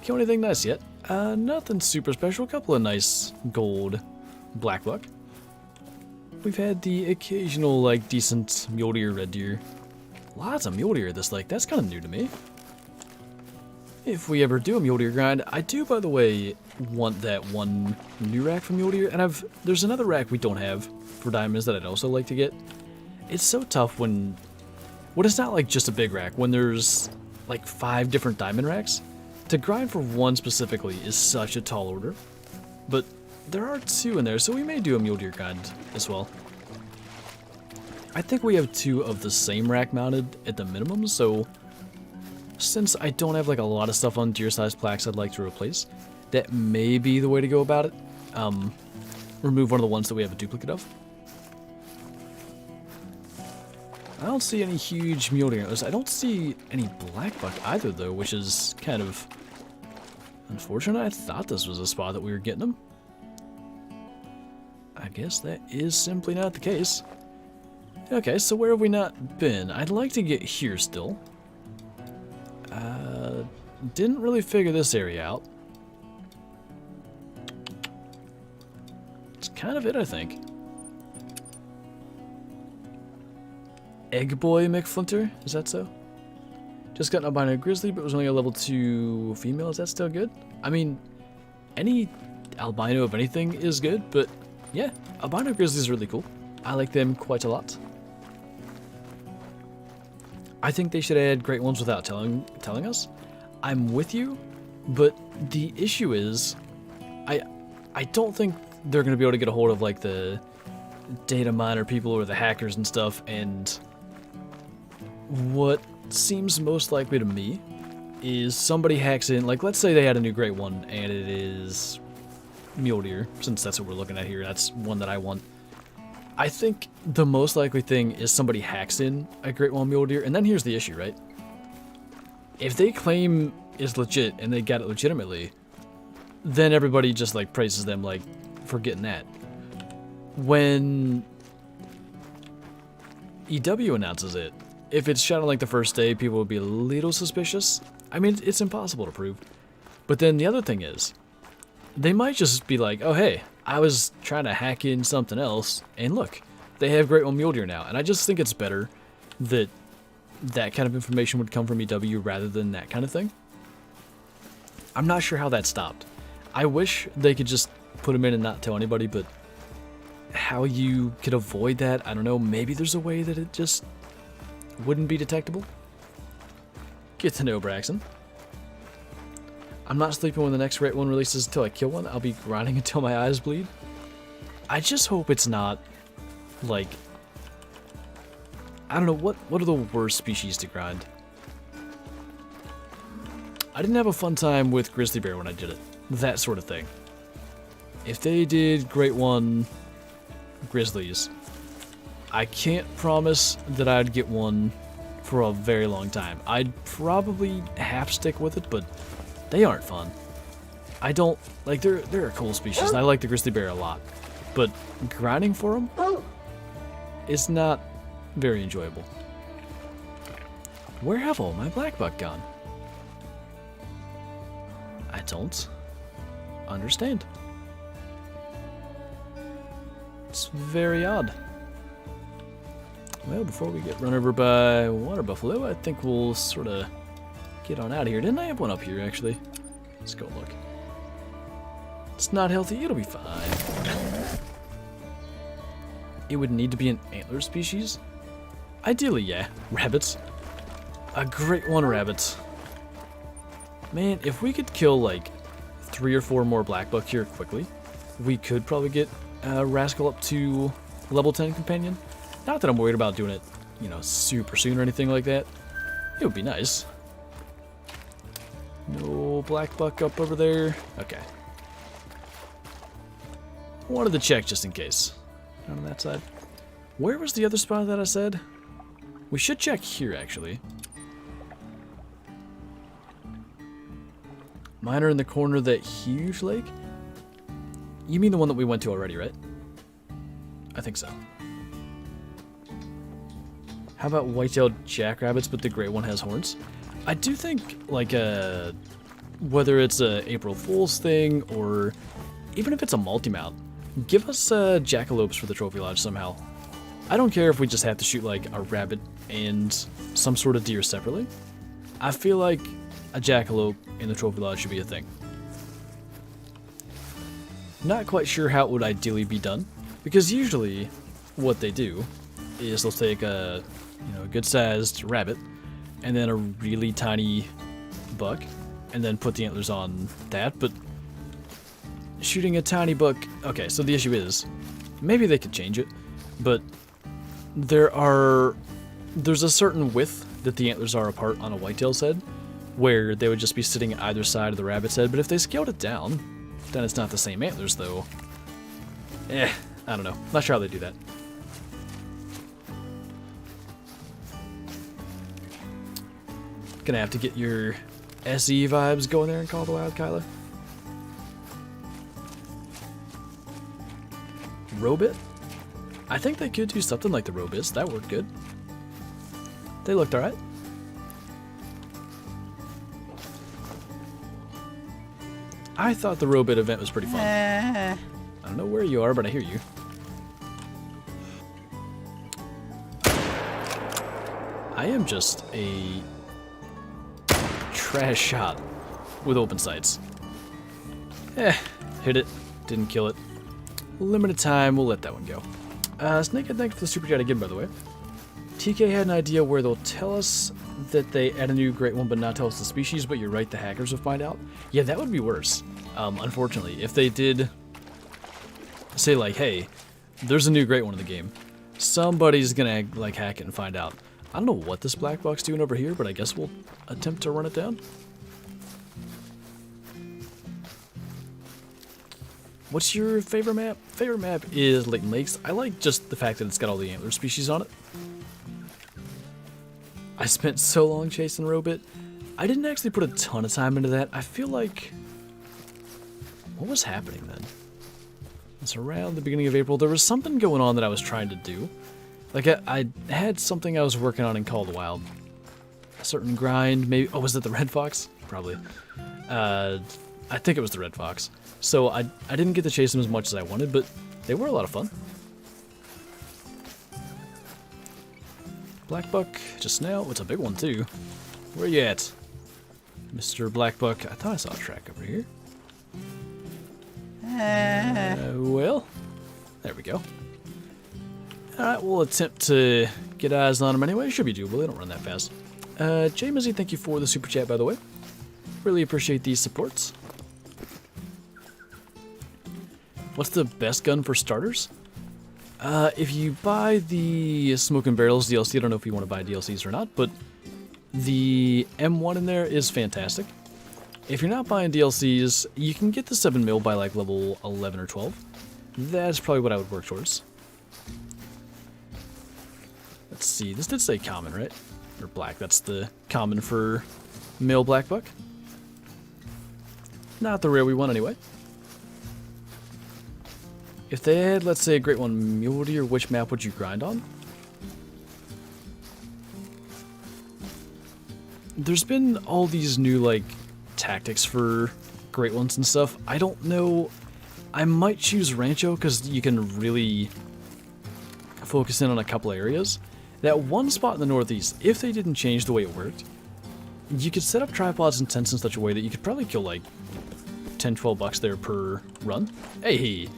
Kill anything nice yet? Nothing super special. A couple of nice gold blackbuck. We've had the occasional, like, decent mule deer, red deer. Lots of mule deer this lake. That's kind of new to me. If we ever do a mule deer grind, I do, by the way, want that one new rack from mule deer. And there's another rack we don't have for diamonds that I'd also like to get. It's so tough when it's not like just a big rack. When there's like 5 different diamond racks, to grind for one specifically is such a tall order. But there are 2 in there, so we may do a mule deer grind as well. I think we have 2 of the same rack mounted at the minimum, so since I don't have like a lot of stuff on deer-sized plaques I'd like to replace, that may be the way to go about it. Remove one of the ones that we have a duplicate of. I don't see any huge mule deer. I don't see any blackbuck either, though, which is kind of unfortunate. I thought this was a spot that we were getting them. I guess that is simply not the case. Okay, so where have we not been? I'd like to get here still. Didn't really figure this area out. It's kind of it, I think. Egg Boy McFlinter, is that so? Just got an albino grizzly, but was only a level 2 female. Is that still good? I mean, any albino of anything is good, but yeah, albino grizzly is really cool. I like them quite a lot. I think they should add great ones without telling us. I'm with you, but the issue is, I don't think they're going to be able to get a hold of like the data miner people or the hackers and stuff, and what seems most likely to me is somebody hacks in, like let's say they had a new great one and it is mule deer, since that's what we're looking at here, that's one that I want. I think the most likely thing is somebody hacks in a great one mule deer, and then here's the issue, right? If they claim is legit and they got it legitimately, then everybody just like praises them like for getting that. When EW announces it, if it's shot on like the first day, people will be a little suspicious. I mean, it's impossible to prove. But then the other thing is, they might just be like, oh hey, I was trying to hack in something else, and look, they have Great One Mule Deer now. And I just think it's better that that kind of information would come from EW rather than that kind of thing. I'm not sure how that stopped. I wish they could just put them in and not tell anybody, but how you could avoid that, I don't know. Maybe there's a way that it just wouldn't be detectable. Get to know Braxton. I'm not sleeping when the next great one releases until I kill one. I'll be grinding until my eyes bleed. I just hope it's not, like, I don't know, what are the worst species to grind? I didn't have a fun time with grizzly bear when I did it. That sort of thing. If they did great one grizzlies, I can't promise that I'd get one for a very long time. I'd probably half stick with it, but they aren't fun. I don't, like, they're a cool species, and I like the grizzly bear a lot, but grinding for them is not very enjoyable. Where have all my blackbuck gone? I don't understand. It's very odd. Well, before we get run over by water buffalo, I think we'll sort of get on out of here. Didn't I have one up here, actually? Let's go look. It's not healthy. It'll be fine. It would need to be an antler species? Ideally, yeah. Rabbits. A great one, rabbits. Man, if we could kill, like, 3 or 4 more blackbuck here quickly, we could probably get Rascal up to level 10 companion. Not that I'm worried about doing it, you know, super soon or anything like that. It would be nice. No blackbuck up over there. Okay. Wanted to check just in case. Not on that side. Where was the other spot that I said? We should check here, actually. Mine are in the corner of that huge lake? You mean the one that we went to already, right? I think so. How about white-tailed jackrabbits, but the gray one has horns? I do think, like, whether it's a April Fool's thing, or even if it's a multi-mount, give us jackalopes for the trophy lodge somehow. I don't care if we just have to shoot, like, a rabbit and some sort of deer separately. I feel like a jackalope in the trophy lodge should be a thing. Not quite sure how it would ideally be done, because usually what they do is they'll take a, you know, a good-sized rabbit and then a really tiny buck and then put the antlers on that, but shooting a tiny buck, okay, so the issue is maybe they could change it, but there's a certain width that the antlers are apart on a whitetail's head, where they would just be sitting either side of the rabbit's head, but if they scaled it down, then it's not the same antlers, though. I don't know. Not sure how they do that. Gonna have to get your SE vibes going there and call the wild Kyla. Robit? I think they could do something like the Robits. That worked good. They looked alright. I thought the Robit event was pretty fun. I don't know where you are, but I hear you. I am just a trash shot with open sights. Hit it. Didn't kill it. Limited time, we'll let that one go. Snakehead, thanks for the super chat again, by the way. TK had an idea where they'll tell us that they add a new great one but not tell us the species, but you're right, the hackers will find out. Yeah, that would be worse. Unfortunately, if they did say like, hey, there's a new great one in the game, somebody's gonna like hack it and find out. I don't know what this Blackbuck's doing over here, but I guess we'll attempt to run it down. What's your favorite map? Favorite map is Layton Lakes. I like just the fact that it's got all the antler species on it. I spent so long chasing Robit. I didn't actually put a ton of time into that. I feel like... What was happening then? It's around the beginning of April. There was something going on that I was trying to do. Like, I had something I was working on in Call of the Wild. A certain grind, maybe... Oh, was it the Red Fox? Probably. I think it was the Red Fox. So I didn't get to chase them as much as I wanted, but they were a lot of fun. Blackbuck, just now. It's a big one, too. Where you at? Mr. Blackbuck. I thought I saw a track over here. Well, there we go. Alright, we'll attempt to get eyes on them anyway. Should be doable. They don't run that fast. Jamesy, thank you for the super chat, by the way. Really appreciate these supports. What's the best gun for starters? If you buy the Smoke and Barrels DLC, I don't know if you want to buy DLCs or not, but the M1 in there is fantastic. If you're not buying DLCs, you can get the 7mm by like level 11 or 12. That's probably what I would work towards. Let's see, this did say common, right? Or black, that's the common for male Blackbuck. Not the rare we want anyway. If they had, let's say, a great one mule deer, which map would you grind on? There's been all these new, like, tactics for great ones and stuff. I don't know. I might choose Rancho because you can really focus in on a couple areas. That one spot in the northeast, if they didn't change the way it worked, you could set up tripods and tents in such a way that you could probably kill, like, 10-12 bucks there per run. Hey!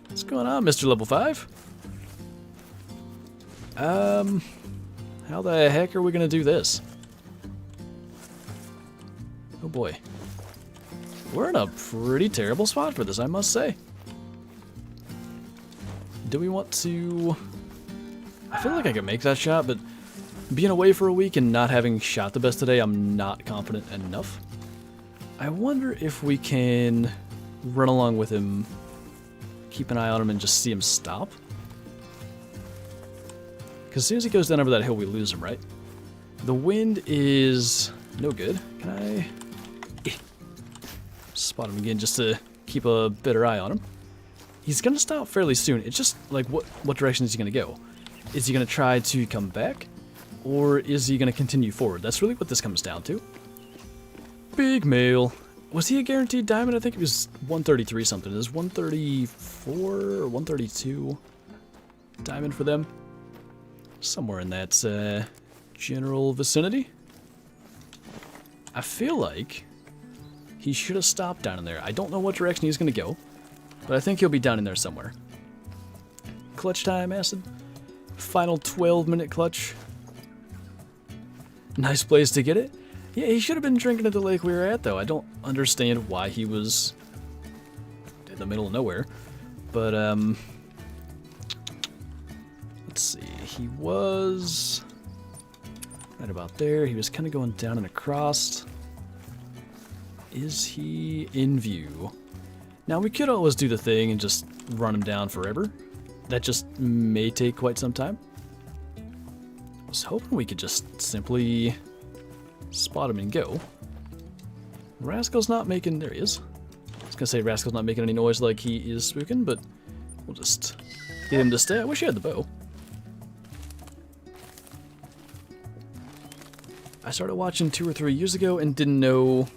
What's going on, Mr. Level 5? How the heck are we gonna do this? Oh boy. We're in a pretty terrible spot for this, I must say. Do we want to... I feel like I can make that shot, but being away for a week and not having shot the best today, I'm not confident enough. I wonder if we can run along with him, keep an eye on him, and just see him stop. Because as soon as he goes down over that hill, we lose him, right? The wind is no good. Can I spot him again just to keep a better eye on him? He's going to stop fairly soon. It's just, like, what direction is he going to go? Is he going to try to come back? Or is he going to continue forward? That's really what this comes down to. Big male. Was he a guaranteed diamond? I think it was 133 something. Is 134 or 132 diamond for them? Somewhere in that general vicinity. I feel like he should have stopped down in there. I don't know what direction he's going to go, but I think he'll be down in there somewhere. Clutch time, Acid. Final 12-minute clutch. Nice place to get it. Yeah, he should have been drinking at the lake we were at, though. I don't understand why he was in the middle of nowhere. But, Let's see. He was right about there. He was kind of going down and across. Is he in view? Now, we could always do the thing and just run him down forever. That just may take quite some time. I was hoping we could just simply spot him and go. Rascal's not making... There he is. I was going to say Rascal's not making any noise like he is spooking, but we'll just get him to stay. I wish he had the bow. I started watching 2 or 3 years ago and didn't know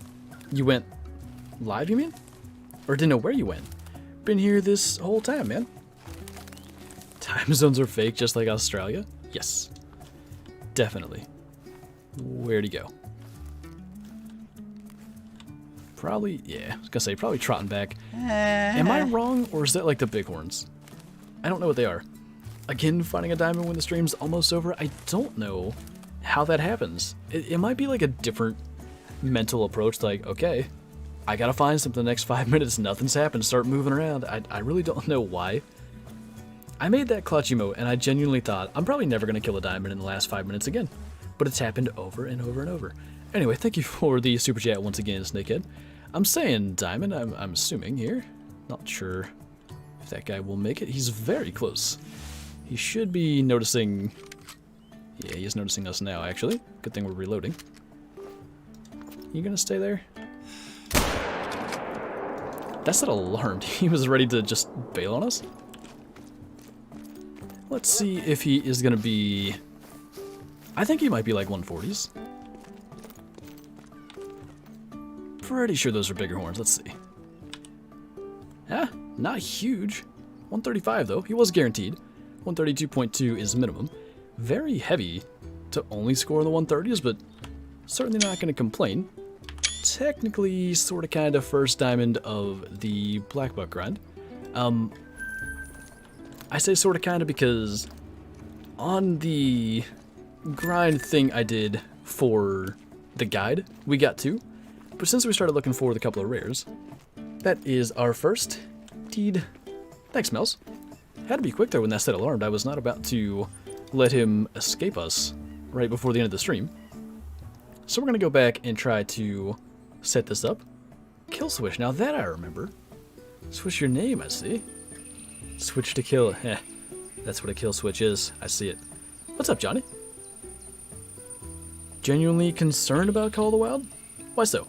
you went live, you mean? Or didn't know where you went. Been here this whole time, man. Time zones are fake, just like Australia? Yes. Definitely. Where'd he go? Probably, yeah, I was gonna say, probably trotting back. Am I wrong, or is that like the bighorns? I don't know what they are. Again, finding a diamond when the stream's almost over, I don't know how that happens. It might be like a different mental approach, like, okay, I gotta find something the next 5 minutes, nothing's happened, start moving around. I really don't know why. I made that clutch emote, and I genuinely thought, I'm probably never gonna kill a diamond in the last 5 minutes again. But it's happened over and over and over. Anyway, thank you for the super chat once again, Snakehead. I'm saying diamond, I'm assuming here. Not sure if that guy will make it. He's very close. He should be noticing... Yeah, he is noticing us now, actually. Good thing we're reloading. You gonna stay there? That's not alarmed. He was ready to just bail on us. Let's see if he is gonna be... I think he might be like 140s. Pretty sure those are bigger horns. Let's see. Ah, not huge. 135 though. He was guaranteed. 132.2 is minimum. Very heavy to only score in the 130s, but certainly not going to complain. Technically, sort of kind of first diamond of the Blackbuck grind. I say sort of kind of because on the grind thing I did for the guide, we got 2. But since we started looking for the couple of rares, that is our first. Indeed. Thanks, Mels. Had to be quick there when that said alarmed. I was not about to let him escape us right before the end of the stream. So we're going to go back and try to set this up. Kill switch. Now that I remember. Switch your name, I see. Switch to kill. Heh. That's what a kill switch is. I see it. What's up, Johnny? Genuinely concerned about Call of the Wild? Why so?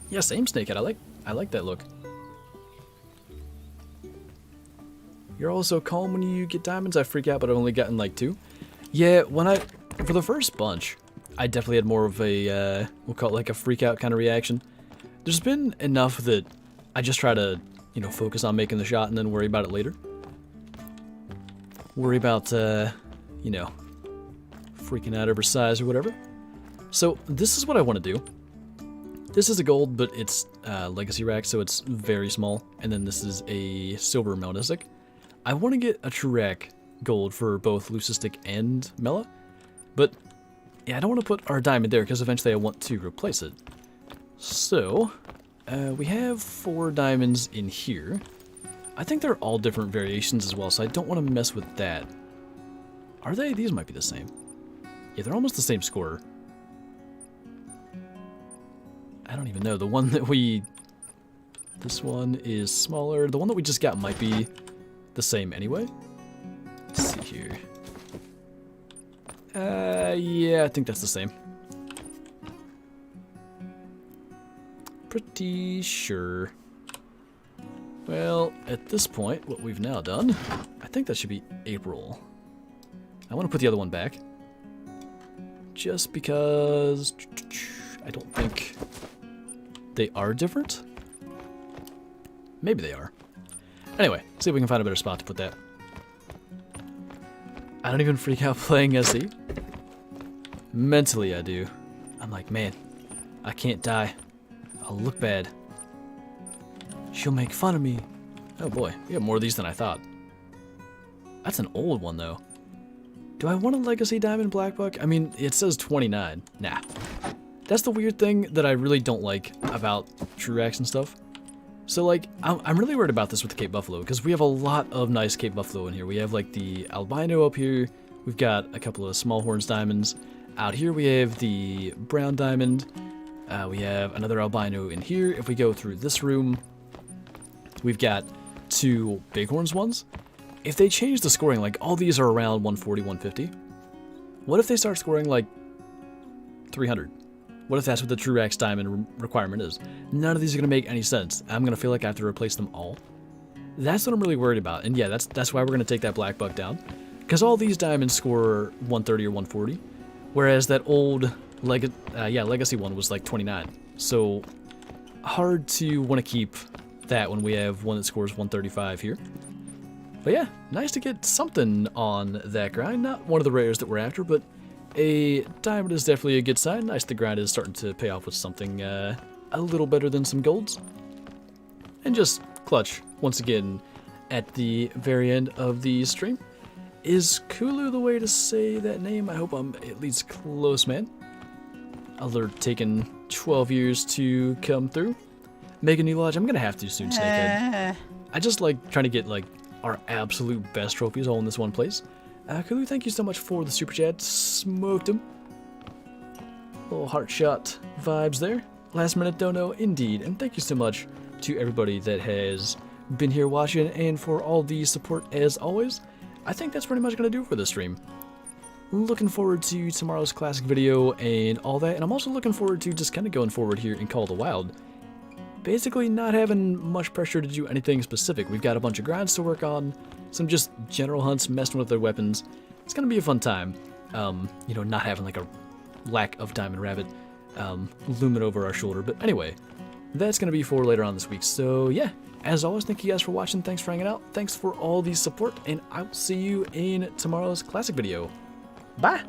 Yeah, same, Snakehead. I like that look. You're also calm when you get diamonds. I freak out, but I've only gotten like 2. Yeah, for the first bunch, I definitely had more of a, we'll call it like a freak out kind of reaction. There's been enough that I just try to, you know, focus on making the shot and then worry about it later. Worry about, you know, freaking out over size or whatever. So this is what I want to do. This is a gold, but it's legacy rack, so it's very small. And then this is a silver Melnistic. I want to get a true rack gold for both Lucistic and Mela. But yeah, I don't want to put our diamond there because eventually I want to replace it. So we have 4 diamonds in here. I think they're all different variations as well, so I don't want to mess with that. Are they? These might be the same. Yeah, they're almost the same score. I don't even know. The one that we... This one is smaller. The one that we just got might be the same anyway. Let's see here. Yeah, I think that's the same. Pretty sure. Well, at this point, what we've now done, I think that should be April. I want to put the other one back. Just because I don't think they are different. Maybe they are. Anyway, see if we can find a better spot to put that. I don't even freak out playing SE. Mentally, I do. I'm like, man, I can't die. I'll look bad. She'll make fun of me. Oh boy, we have more of these than I thought. That's an old one, though. Do I want a Legacy Diamond Blackbuck? I mean, it says 29. Nah. That's the weird thing that I really don't like about True Racks and stuff. So, like, I'm really worried about this with the Cape Buffalo, because we have a lot of nice Cape Buffalo in here. We have, like, the Albino up here. We've got a couple of small horns diamonds. Out here we have the brown diamond. We have another albino in here. If we go through this room, we've got 2 bighorns ones. If they change the scoring, like, all these are around 140, 150. What if they start scoring, like, 300? What if that's what the Truax diamond requirement is? None of these are going to make any sense. I'm going to feel like I have to replace them all. That's what I'm really worried about. And yeah, that's why we're going to take that black buck down. Because all these diamonds score 130 or 140. Whereas that old legacy one was like 29. So hard to want to keep that when we have one that scores 135 here. But yeah, nice to get something on that grind. Not one of the rares that we're after, but a diamond is definitely a good sign. Nice the grind is starting to pay off with something a little better than some golds. And just clutch, once again, at the very end of the stream. Is Kulu the way to say that name? I hope I'm at least close, man. Alert taking 12 years to come through. Make a new lodge. I'm going to have to soon, Snakehead. I just like trying to get like our absolute best trophies all in this one place. Kulu, thank you so much for the super chat. Smoked him. Little heart shot vibes there. Last minute dono, indeed. And thank you so much to everybody that has been here watching and for all the support as always. I think that's pretty much going to do for this stream. Looking forward to tomorrow's classic video and all that. And I'm also looking forward to just kind of going forward here in Call of the Wild. Basically not having much pressure to do anything specific. We've got a bunch of grinds to work on. Some just general hunts, messing with their weapons. It's going to be a fun time. You know, not having like a lack of diamond rabbit looming over our shoulder. But anyway, that's going to be for later on this week. So yeah, as always, thank you guys for watching. Thanks for hanging out. Thanks for all the support. And I'll see you in tomorrow's classic video. Bye!